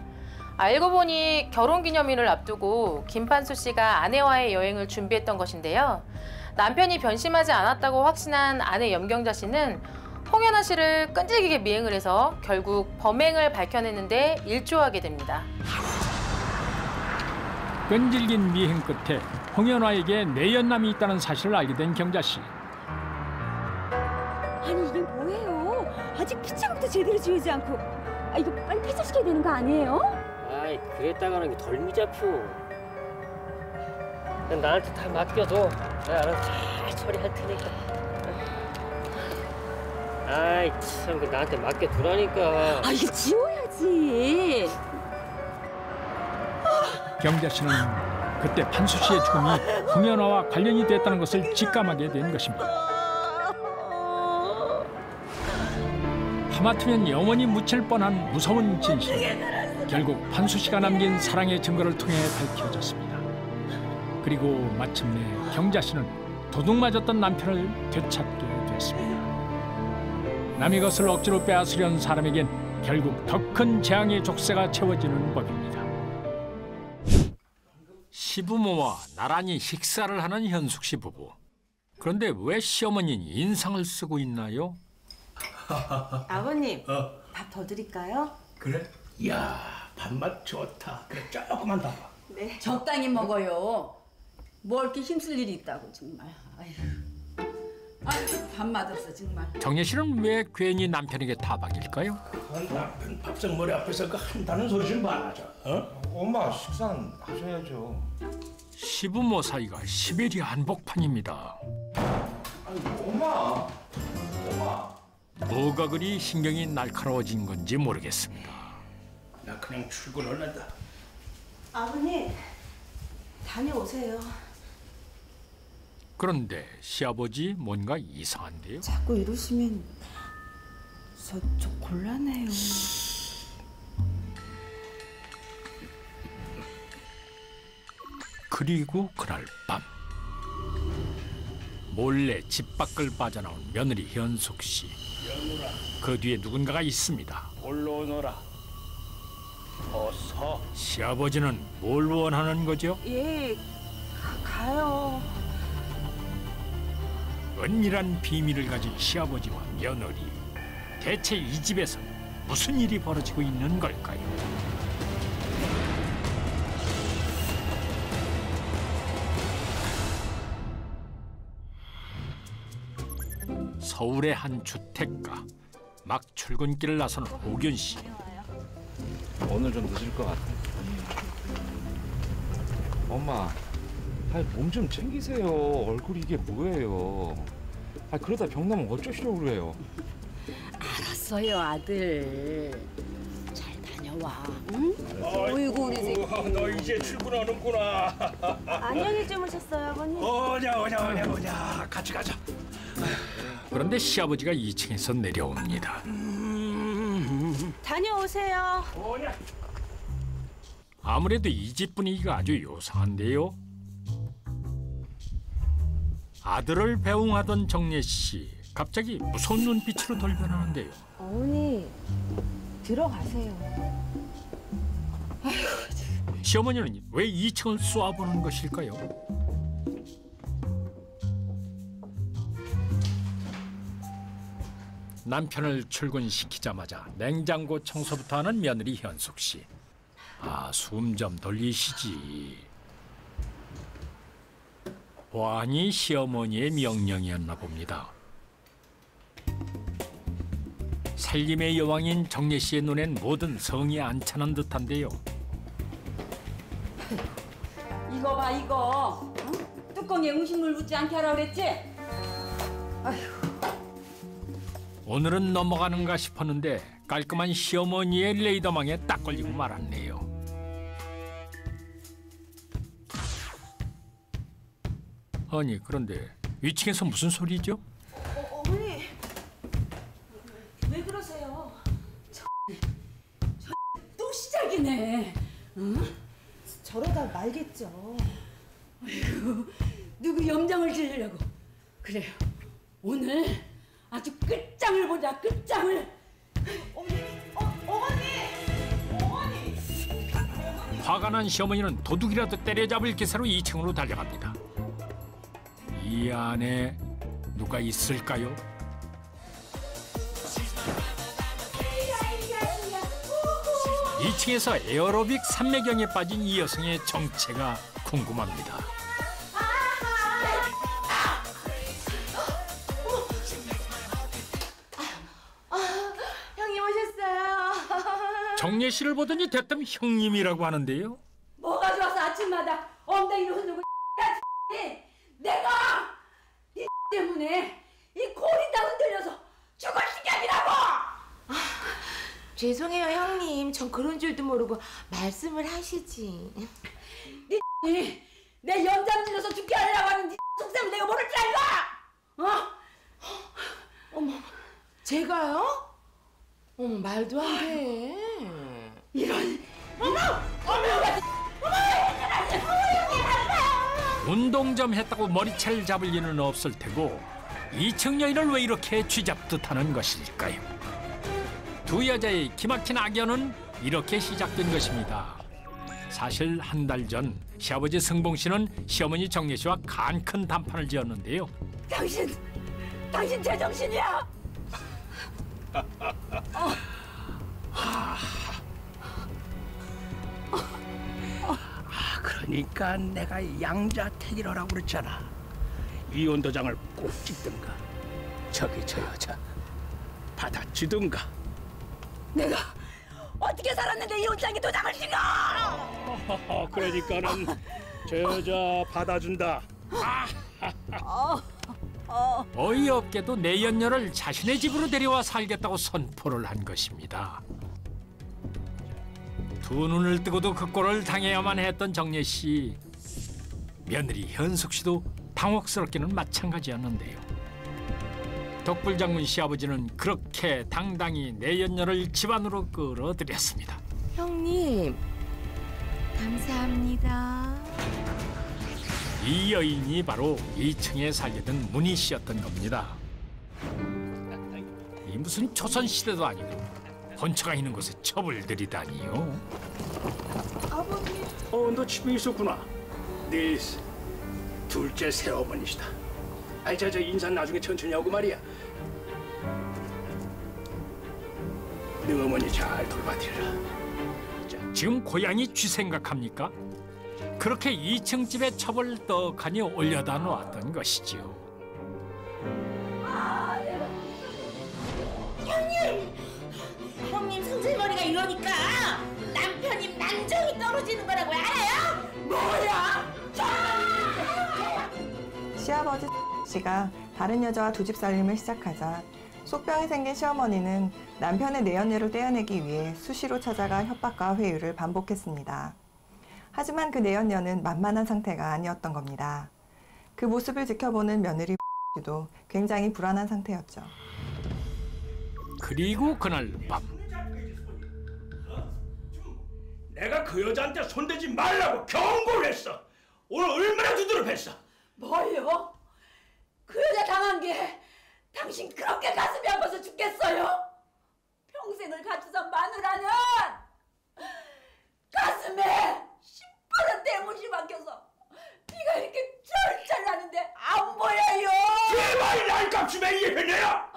알고 보니 결혼기념일을 앞두고 김판수 씨가 아내와의 여행을 준비했던 것인데요. 남편이 변심하지 않았다고 확신한 아내 염경자 씨는 홍연아 씨를 끈질기게 미행을 해서 결국 범행을 밝혀냈는데 일조하게 됩니다. 끈질긴 미행 끝에 홍연아에게 내연남이 있다는 사실을 알게 된 경자 씨. 아니 이게 뭐예요? 아직 피자국도 제대로 지우지 않고. 이거 빨리 폐쇄시켜야 되는 거 아니에요? 아이 그랬다가는 게 덜 미잡혀. 그냥 나한테 다 맡겨둬. 내가 알아서 잘 처리할 테니까. 아이 참 나한테 맡겨두라니까. 이거 지워야지. 경자 씨는 그때 판수 씨의 죽음이 홍연아와 관련이 됐다는 것을 직감하게 된 것입니다. 하마터면 영원히 묻힐 뻔한 무서운 진실. 결국 판수 씨가 남긴 사랑의 증거를 통해 밝혀졌습니다. 그리고 마침내 경자 씨는 도둑 맞았던 남편을 되찾게 됐습니다. 남의 것을 억지로 빼앗으려는 사람에겐 결국 더 큰 재앙의 족쇄가 채워지는 법입니다. 시부모와 나란히 식사를 하는 현숙 씨 부부. 그런데 왜 시어머니는 인상을 쓰고 있나요? 아버님, 밥 더 드릴까요? 그래? 이야, 밥맛 좋다. 그래, 조금만 더. 네. 적당히 먹어요. 뭐 이렇게 힘쓸 일이 있다고 정말. 아이고, 밥 맛없어 정말. 정예 씨는 왜 괜히 남편에게 타박일까요? 남편 밥상 머리 앞에서 그 한다는 소리 좀 말하자. 엄마 식사는 하셔야죠. 시부모 사이가 시베리아 한복판입니다. 엄마. 뭐가 그리 신경이 날카로워진 건지 모르겠습니다. 나 그냥 출근할란다. 아버님, 다녀오세요. 그런데 시아버지 뭔가 이상한데요? 자꾸 이러시면 저 곤란해요. 그리고 그날 밤 몰래 집 밖을 빠져나온 며느리 현숙 씨. 그 뒤에 누군가가 있습니다. 올라오너라. 어서. 시아버지는 뭘 원하는 거죠? 예, 가요. 은밀한 비밀을 가진 시아버지와 며느리. 대체 이 집에서 무슨 일이 벌어지고 있는 걸까요? 서울의 한 주택가. 막 출근길을 나서는 오균 씨. 오늘 좀 늦을 것 같아. 엄마, 몸 좀 챙기세요. 얼굴이 이게 뭐예요? 그러다 병 나면 어쩌시려고 그래요? 알았어요 아들. 잘 다녀와. 응? 어이구 우리 새끼. 너 이제 출근하는구나. 안녕히 주무셨어요, 아버님? 오냐. 같이 가자. 그런데 시아버지가 2층에서 내려옵니다. 다녀오세요. 아무래도 이 집 분위기가 아주 요상한데요. 아들을 배웅하던 정례 씨, 갑자기 무서운 눈빛으로 돌변하는데요. 어머니, 들어가세요. 시어머니는 왜 2층을 쏘아보는 것일까요? 남편을 출근시키자마자 냉장고 청소부터 하는 며느리 현숙 씨. 아, 숨 좀 돌리시지. 보안이 시어머니의 명령이었나 봅니다. 살림의 여왕인 정례 씨의 눈엔 모든 성이 안 차는 듯한데요. 이거 봐, 이거. 응? 뚜껑에 음식물 묻지 않게 하라고 그랬지? 아휴. 오늘은 넘어가는가 싶었는데 깔끔한 시어머니의 레이더망에 딱 걸리고 말았네요. 아니, 그런데 위층에서 무슨 소리죠? 어머니, 왜 그러세요? 또 시작이네. 응? 저러다 말겠죠. 아이고, 누구 염장을 지으려고. 그래요. 오늘 아주 끝장을 보자, 끝장을. 어머니! 화가 난 시어머니는 도둑이라도 때려잡을 기세로 2층으로 달려갑니다. 이 안에 누가 있을까요? 이 2층에서 에어로빅 산매경에 빠진 이 여성의 정체가 궁금합니다. 형님 오셨어요. 정례 씨를 보더니 대뜸 형님이라고 하는데요. 뭐가 좋아서 아침마다 엉덩이를 흔들고 내가 이 때문에 이 골이 다 흔들려서 죽을 지경이라고. 죄송해요 형님. 전 그런 줄도 모르고 말씀을 하시지. 내 염장 질러서 죽게 하려고 하는 네 속셈을 내가 모를 줄 알고? 어? 어머, 제가요? 어머, 말도 안 돼. 이런. 어머! 운동 좀 했다고 머리채를 잡을 리는 없을 테고 2층 여인을 왜 이렇게 쥐잡듯 하는 것일까요? 두 여자의 기막힌 악연은 이렇게 시작된 것입니다. 사실 한 달 전 시아버지 승봉 씨는 시어머니 정례 씨와 간 큰 단판을 지었는데요. 당신 제정신이야? 그러니까 내가 양자택일하라고 그랬잖아. 이혼 도장을 꼭 찍든가 저기 저 여자 받아주든가. 내가 어떻게 살았는데 이혼장에 도장을 찍어? 그러니까는 저 여자 받아준다. 어이없게도 내연녀를 자신의 집으로 데려와 살겠다고 선포를 한 것입니다. 두 눈을 뜨고도 그 꼴을 당해야만 했던 정례 씨. 며느리 현숙 씨도 당혹스럽기는 마찬가지였는데요. 덕불 장군 시아버지는 그렇게 당당히 내연녀를 집안으로 끌어들였습니다. 형님, 감사합니다. 이 여인이 바로 2층에 살게 된 문희 씨였던 겁니다. 이 무슨 조선시대도 아니고 혼처가 있는 곳에 첩을 들이다니요. 아버님. 너 집에 있었구나. 네 둘째 새어머니시다. 아이 저 인사 나중에 천천히 하고 말이야. 네 어머니 잘 돌봐드리라. 지금 고향이 쥐 생각합니까? 그렇게 2층 집에 첩을 떡하니 올려다 놓았던 것이지요. 형님 성질머리가 이러니까 남편님 난정이 떨어지는 거라고 알아요? 뭐야? 시아버지 씨가 다른 여자와 두 집 살림을 시작하자 속병이 생긴 시어머니는 남편의 내연녀를 떼어내기 위해 수시로 찾아가 협박과 회유를 반복했습니다. 하지만 그 내연녀는 만만한 상태가 아니었던 겁니다. 그 모습을 지켜보는 며느리 씨도 굉장히 불안한 상태였죠. 그리고 그날 밤 내가 그 여자한테 손대지 말라고 경고를 했어. 오늘 얼마나 두드럽했어. 뭐요? 그 여자 당한 게 당신 그렇게 가슴이 아파서 죽겠어요? 평생을 같이 산 마누라는 가슴에 10%의 못이 박혀서 피가 이렇게 쩔쩔 나는데 안 보여요. 제발 날 값주면 이해해내라.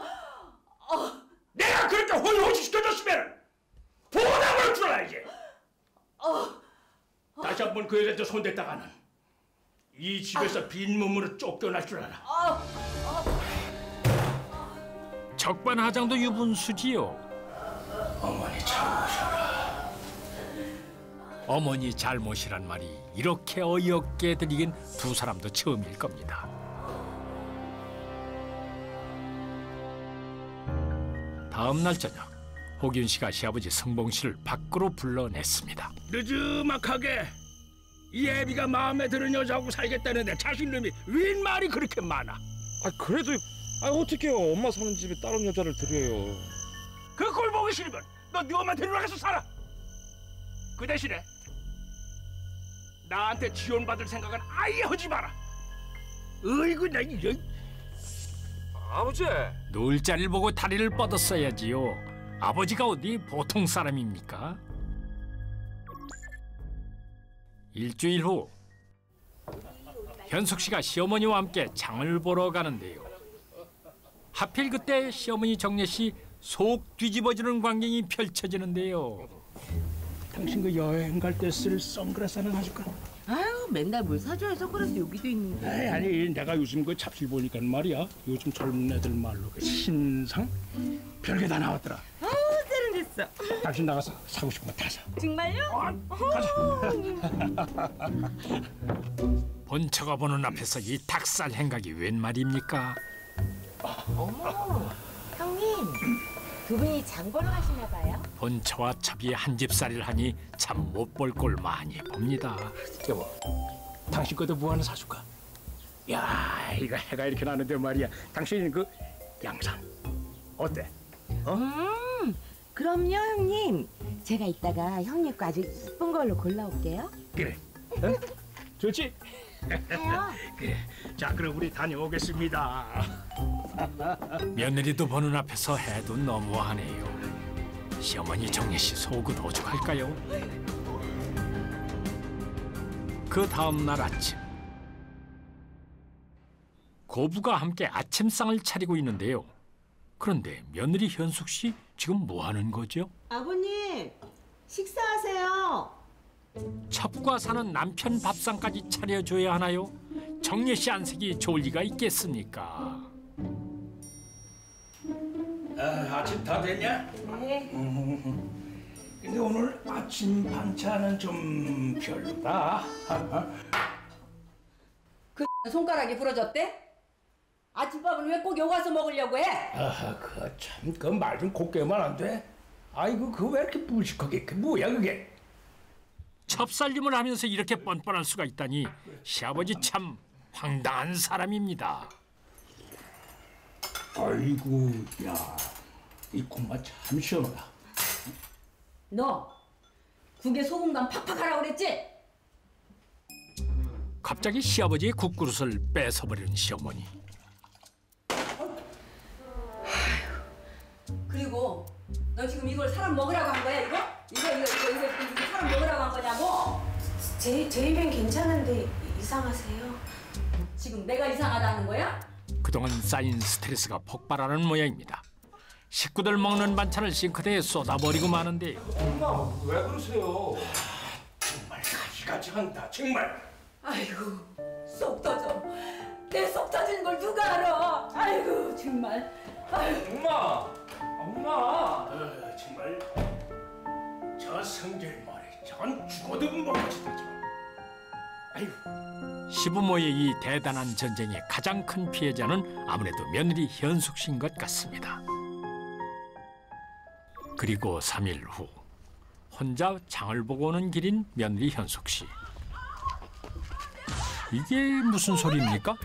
내가 그렇게 호의호지 시켜줬으면 보답을 줄어야지. 다시 한 번 그 여자한테 손댔다가는 이 집에서 빈몸으로 쫓겨날 줄 알아. 적반하장도 유분수지요. 어머니 잘못이라. 어머니 잘못이란 말이 이렇게 어이없게 들리긴 두 사람도 처음일 겁니다. 다음 날 저녁, 호균 씨가 시아버지 성봉 씨를 밖으로 불러냈습니다. 늦지막하게 이 애비가 마음에 드는 여자하고 살겠다는데 자신놈이 웬 말이 그렇게 많아. 그래도 어떻게 엄마 사는 집에 다른 여자를 들여요. 그 꼴 보기 싫으면 너 네 엄마 데려가서 살아. 그 대신에 나한테 지원받을 생각은 아예 하지 마라. 어이구 나 이거. 아버지. 놀자를 보고 다리를 뻗었어야지요. 아버지가 어디 보통 사람입니까? 일주일 후 현숙 씨가 시어머니와 함께 장을 보러 가는데요. 하필 그때 시어머니 정례 씨 속 뒤집어지는 광경이 펼쳐지는데요. 당신 그 여행 갈 때 쓸 선글라스 하나 가질까? 아유 맨날 뭘 사줘야 선글라스 여기도 있는데. 아니 내가 요즘 그 잡지 보니까 말이야. 요즘 젊은 애들 말로 그 신상 별게 다 나왔더라. 세련됐어. 당신 나가서 사고 싶은 거 다 사. 정말요? 가자. 본처가 보는 앞에서 이 닭살 행각이 웬 말입니까? 어머, 형님 두 분이 장 보러 가시나 봐요? 본처와 첩이 한 집살이를 하니 참 못 볼 꼴 많이 봅니다. 여보, 당신 것도 뭐 하나 사줄까? 야, 이거 해가 이렇게 나는데 말이야. 당신 그 양산 어때? 그럼요 형님. 제가 이따가 형님 거 아주 이쁜 걸로 골라올게요. 그래. 좋지? 그래. 자, 그럼 우리 다녀오겠습니다. 며느리도 보는 앞에서 해도 너무하네요. 시어머니 정례 씨 속은 오죽할까요? 그 다음 날 아침, 고부가 함께 아침상을 차리고 있는데요. 그런데 며느리 현숙 씨 지금 뭐 하는 거죠? 아버님 식사하세요. 첩과 사는 남편 밥상까지 차려줘야 하나요? 정례 씨 안색이 좋을 리가 있겠습니까? 아침 다 됐냐? 네. 근데 오늘 아침 반찬은 좀 별로다. 그 손가락이 부러졌대? 아침밥은 왜 꼭 여기 와서 먹으려고 해? 그 말 좀 곱게만 안 돼? 아이고 그거 왜 이렇게 무식하게? 그 뭐야 그게? 첩살림을 하면서 이렇게 뻔뻔할 수가 있다니 시아버지 참 황당한 사람입니다. 아이고 야, 이 국맛 참 시원하다. 너 국에 소금간 팍팍 하라고 그랬지? 갑자기 시아버지의 국그릇을 뺏어버리는 시어머니. 그리고 너 지금 이걸 사람 먹으라고 한 거야 이거? 이거 사람 먹으라고 한 거냐고? 제 입엔 괜찮은데 이상하세요? 지금 내가 이상하다는 거야? 그동안 쌓인 스트레스가 폭발하는 모양입니다. 식구들 먹는 반찬을 싱크대에 쏟아버리고 마는데요. 엄마 왜 그러세요? 정말 가지가지 한다 정말. 아이고 속 터져. 내 속 터지는 걸 누가 알아? 아이고 정말. 아이고. 엄마. 정말 저 성질 머리 저건 죽어도 못 가지다 저. 아이고. 시부모의 이 대단한 전쟁의 가장 큰 피해자는 아무래도 며느리 현숙 씨인 것 같습니다. 그리고 3일 후 혼자 장을 보고 오는 길인 며느리 현숙 씨. 이게 무슨 소리입니까?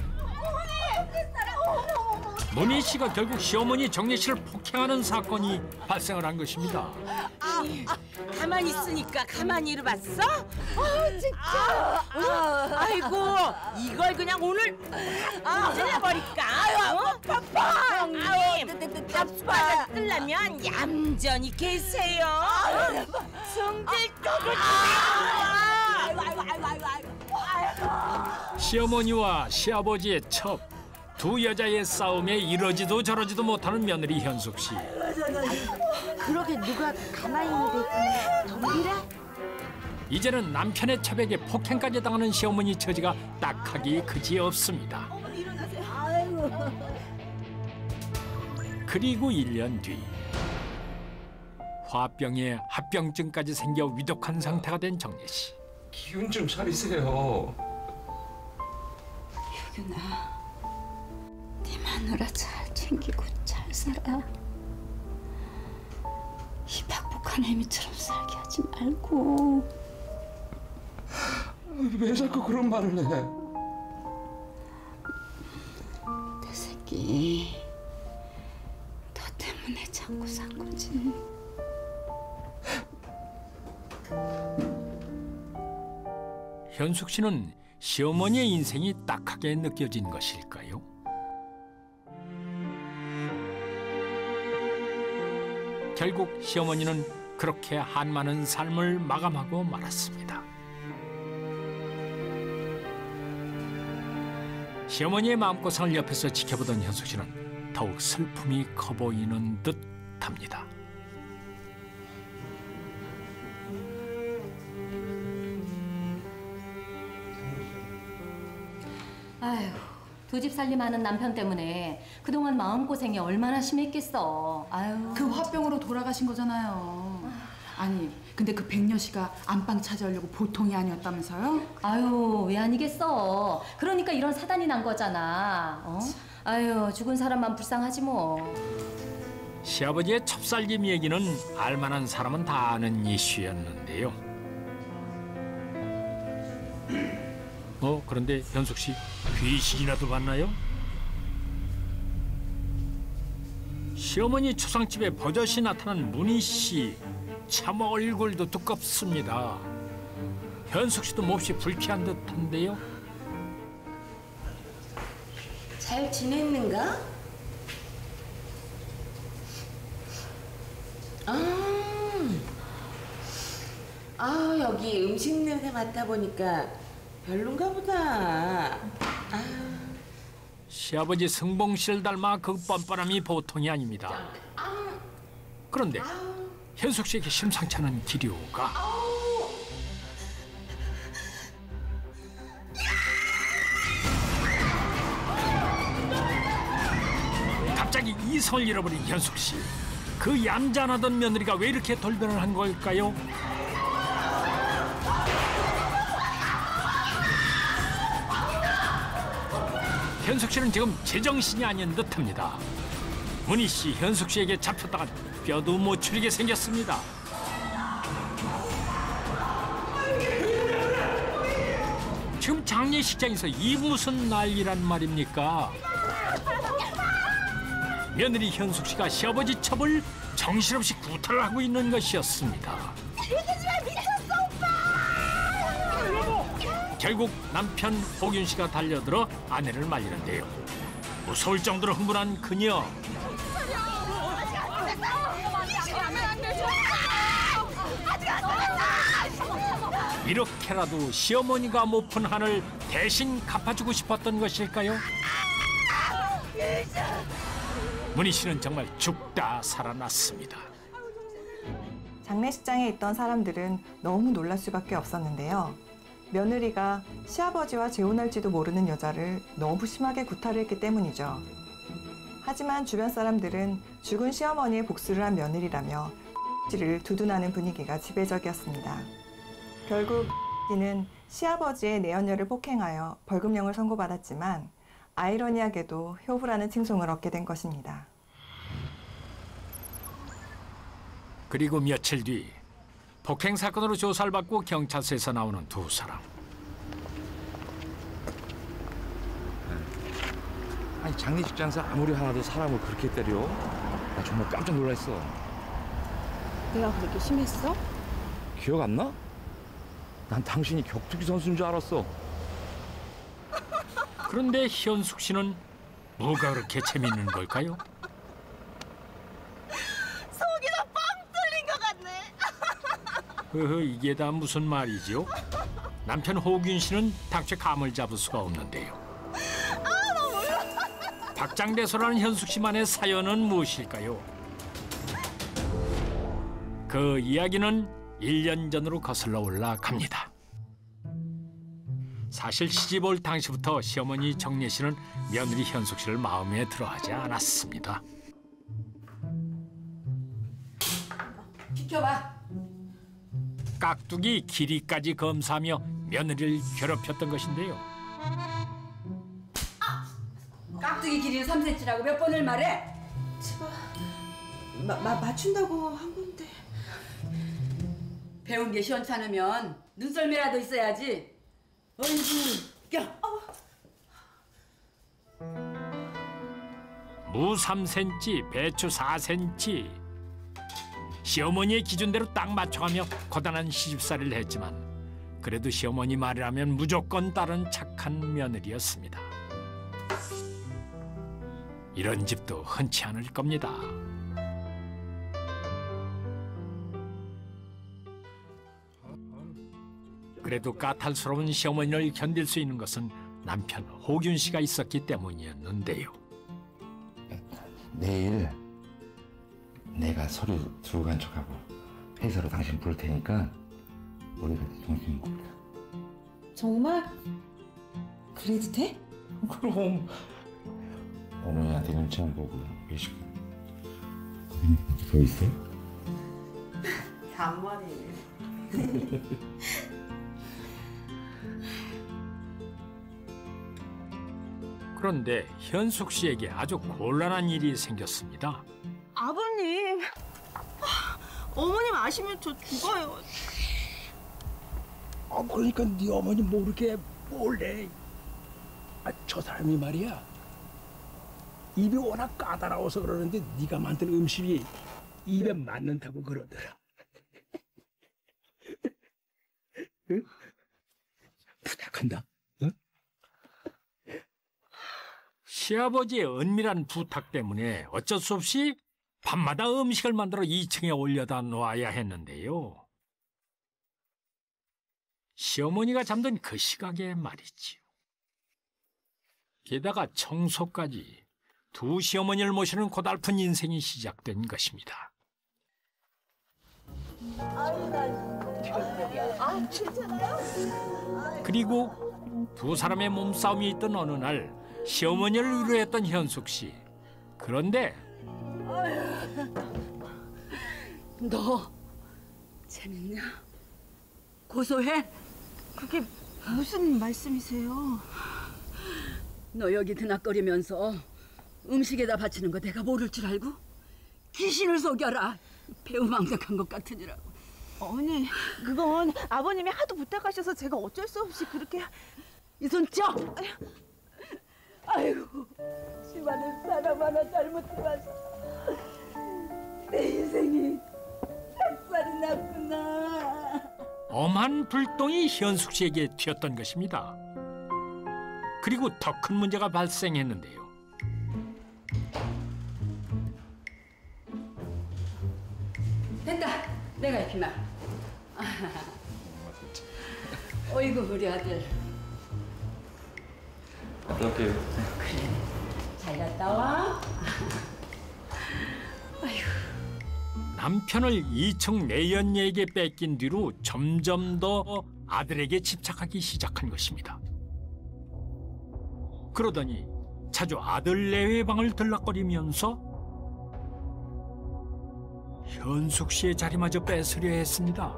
문희 씨가 결국 시어머니 정례 씨를 폭행하는 사건이 발생을 한 것입니다. 가만히 있으니까 가만히 일어봤어? 진짜. 아이고, 이걸 그냥 오늘 찔러버릴까? 형님, 밥숟가락 뜰려면 얌전히 계세요. 성질 시어머니와 시아버지의 첩, 두 여자의 싸움에 이러지도 저러지도 못하는 며느리 현숙 씨. 그러게 누가 가만히 있는데 덤비래? 이제는 남편의 첩에게 폭행까지 당하는 시어머니 처지가 딱하기 그지없습니다. 그리고 1년 뒤 화병에 합병증까지 생겨 위독한 상태가 된 정례 씨. 기운 좀 차리세요. 유균아, 네 마누라 잘 챙기고 잘 살아. 이 박복한 애미처럼 살게 하지 말고. 왜 자꾸 그런 말을 해? 내 새끼, 너 때문에 자꾸 산 거지. 현숙 씨는 시어머니의 인생이 딱하게 느껴진 것일까요? 결국 시어머니는 그렇게 한많은 삶을 마감하고 말았습니다. 시어머니의 마음고생을 옆에서 지켜보던 현숙 씨는 더욱 슬픔이 커 보이는 듯합니다. 아휴, 두 집 살림하는 남편 때문에 그동안 마음고생이 얼마나 심했겠어. 아유. 그 화병으로 돌아가신 거잖아요. 아니, 근데 그 백녀 씨가 안방 차지하려고 보통이 아니었다면서요? 아유, 왜 아니겠어. 그러니까 이런 사단이 난 거잖아. 어? 아유, 죽은 사람만 불쌍하지 뭐. 시아버지의 첩살림 얘기는 알만한 사람은 다 아는 이슈였는데요. 그런데 현숙 씨 귀신이라도 봤나요? 시어머니 초상집에 버젓이 나타난 문희 씨, 참 얼굴도 두껍습니다. 현숙 씨도 몹시 불쾌한 듯한데요. 잘 지냈는가? 여기 음식 냄새 맡아보니까 별론가 보다. 시아버지 승봉 씨를 닮아 그 뻔뻔함이 보통이 아닙니다. 그런데 현숙 씨에게 심상치 않은 기류가. 갑자기 이성을 잃어버린 현숙 씨. 그 얌전하던 며느리가 왜 이렇게 돌변을 한 걸까요? 현숙 씨는 지금 제정신이 아닌 듯합니다. 문희 씨, 현숙 씨에게 잡혔다가 뼈도 못 추리게 생겼습니다. 지금 장례식장에서 이 무슨 난리란 말입니까? 며느리 현숙 씨가 시아버지 첩을 정신없이 구타를 하고 있는 것이었습니다. 결국 남편 복윤 씨가 달려들어 아내를 말리는데요. 무서울 정도로 흥분한 그녀. 이렇게라도 시어머니가 못 푼 한을 대신 갚아주고 싶었던 것일까요? 문희 씨는 정말 죽다 살아났습니다. 장례식장에 있던 사람들은 너무 놀랄 수밖에 없었는데요. 며느리가 시아버지와 재혼할지도 모르는 여자를 너무 심하게 구타를 했기 때문이죠. 하지만 주변 사람들은 죽은 시어머니의 복수를 한 며느리라며 를 두둔하는 분위기가 지배적이었습니다. 결국 는 시아버지의 내연녀를 폭행하여 벌금형을 선고받았지만 아이러니하게도 효부라는 칭송을 얻게 된 것입니다. 그리고 며칠 뒤 폭행 사건으로 조사를 받고 경찰서에서 나오는 두 사람. 아니 장례식장에서 아무리 하나도 사람을 그렇게 때려? 나 정말 깜짝 놀랐어. 내가 그렇게 심했어? 기억 안 나? 난 당신이 격투기 선수인 줄 알았어. 그런데 현숙 씨는 뭐가 그렇게 재밌는 걸까요? 속이 다 빵 뚫린 것 같네. 이게 다 무슨 말이죠? 남편 호균 씨는 닥쳐 감을 잡을 수가 없는데요. 박장대소라는 현숙 씨만의 사연은 무엇일까요? 그 이야기는 1년 전으로 거슬러 올라갑니다. 사실 시집 올 당시부터 시어머니 정례 씨는 며느리 현숙 씨를 마음에 들어하지 않았습니다. 비켜봐. 깍두기 길이까지 검사하며 며느리를 괴롭혔던 것인데요. 깍두기 길이는 3cm라고 몇 번을 말해? 제가 맞춘다고 한 건데. 배운 게 시원찮으면 눈썰매라도 있어야지. 어이구, 껴. 무 3cm, 배추 4cm. 시어머니의 기준대로 딱 맞춰가며 고단한 시집살이를 했지만 그래도 시어머니 말이라면 무조건 따른 착한 며느리였습니다. 이런 집도 흔치 않을 겁니다. 그래도 까탈스러운 시어머니를 견딜 수 있는 것은 남편 호균 씨가 있었기 때문이었는데요. 내일 내가 서류 들고 간 척하고 회사로 당신 부를 테니까 우리가 점심 먹자. 정말? 그래도 돼? 그럼 어머니한테 눈치 안 보고 외식 더 있어? 잔머리. 그런데 현숙 씨에게 아주 곤란한 일이 생겼습니다. 아버님, 어머님 아시면 저 죽어요. 그러니까 네 어머니 모르게 몰래. 저 사람이 말이야. 입이 워낙 까다로워서 그러는데 네가 만든 음식이 입에 맞는다고 그러더라. 응? 부탁한다. 응? 시아버지의 은밀한 부탁 때문에 어쩔 수 없이 밤마다 음식을 만들어 2층에 올려다 놓아야 했는데요. 시어머니가 잠든 그 시각에 말이지요. 게다가 청소까지 두 시어머니를 모시는 고달픈 인생이 시작된 것입니다. 그리고 두 사람의 몸싸움이 있던 어느 날 시어머니를 위로했던 현숙 씨. 그런데 너 재밌냐? 고소해? 그게 무슨 말씀이세요? 너 여기 드나거리면서 음식에다 바치는 거 내가 모를 줄 알고? 귀신을 속여라. 배우망덕한 것 같으니라고. 어머니, 그건 아버님이 하도 부탁하셔서 제가 어쩔 수 없이 그렇게. 이 손 쪄! 아이고, 집안에 사람 하나 잘못 들어와서 내 인생이 삭살이 났구나. 엄한 불똥이 현숙 씨에게 튀었던 것입니다. 그리고 더 큰 문제가 발생했는데요. 됐다. 내가 입히마. 어이구 우리 아들. 어떻게? 그래. 잘 갔다 와. 아이고. 남편을 2층 내연녀에게 뺏긴 뒤로 점점 더 아들에게 집착하기 시작한 것입니다. 그러더니 자주 아들 내외 방을 들락거리면서 현숙 씨의 자리마저 뺏으려 했습니다.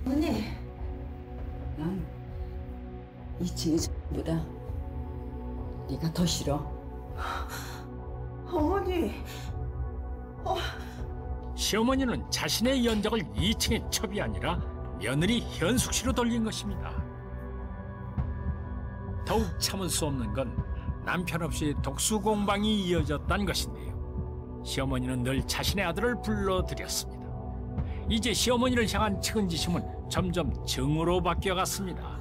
언니, 난 2층이 전보다 네가 더 싫어. 어머니, 시어머니는 자신의 연적을 2층의 첩이 아니라 며느리 현숙 씨로 돌린 것입니다. 더욱 참을 수 없는 건 남편 없이 독수 공방이 이어졌다는 것인데요. 시어머니는 늘 자신의 아들을 불러들였습니다. 이제 시어머니를 향한 측은지심은 점점 정으로 바뀌어갔습니다.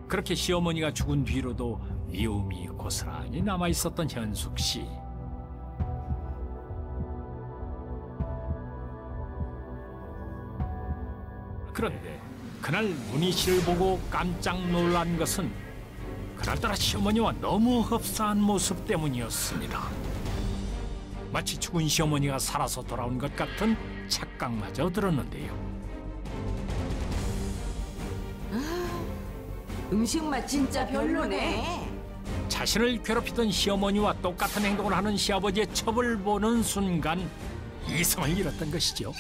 그렇게 시어머니가 죽은 뒤로도 미움이 고스란히 남아있었던 현숙 씨. 그런데 그날 문희 씨를 보고 깜짝 놀란 것은 그날따라 시어머니와 너무 흡사한 모습 때문이었습니다. 마치 죽은 시어머니가 살아서 돌아온 것 같은 착각마저 들었는데요. 음식 맛 진짜 별로네. 자신을 괴롭히던 시어머니와 똑같은 행동을 하는 시아버지의 첩을 보는 순간 이성을 잃었던 것이죠.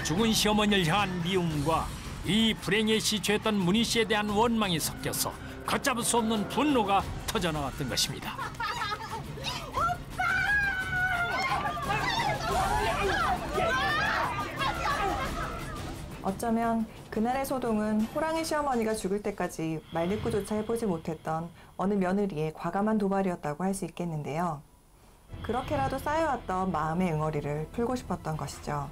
죽은 시어머니를 향한 미움과 이 불행에 시초했던 문희 씨에 대한 원망이 섞여서 걷잡을 수 없는 분노가 터져나왔던 것입니다. 어쩌면 그날의 소동은 호랑이 시어머니가 죽을 때까지 말대꾸조차 해보지 못했던 어느 며느리의 과감한 도발이었다고 할 수 있겠는데요. 그렇게라도 쌓여왔던 마음의 응어리를 풀고 싶었던 것이죠.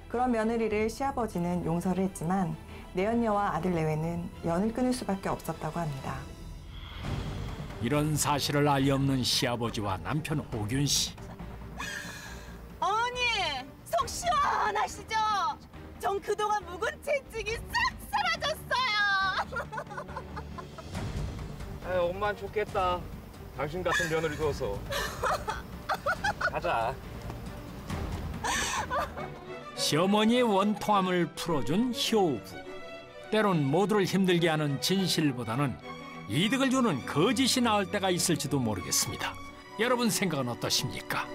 그런 며느리를 시아버지는 용서를 했지만 내연녀와 아들 내외는 연을 끊을 수밖에 없었다고 합니다. 이런 사실을 알리 없는 시아버지와 남편 오균 씨. 어머니, 속 시원하시죠? 전 그동안 묵은 채찍이 싹 사라졌어요. 아유, 엄마는 좋겠다. 당신 같은 며느리 줘서. 가자. 시어머니의 원통함을 풀어준 효부. 때론 모두를 힘들게 하는 진실보다는 이득을 주는 거짓이 나을 때가 있을지도 모르겠습니다. 여러분 생각은 어떠십니까?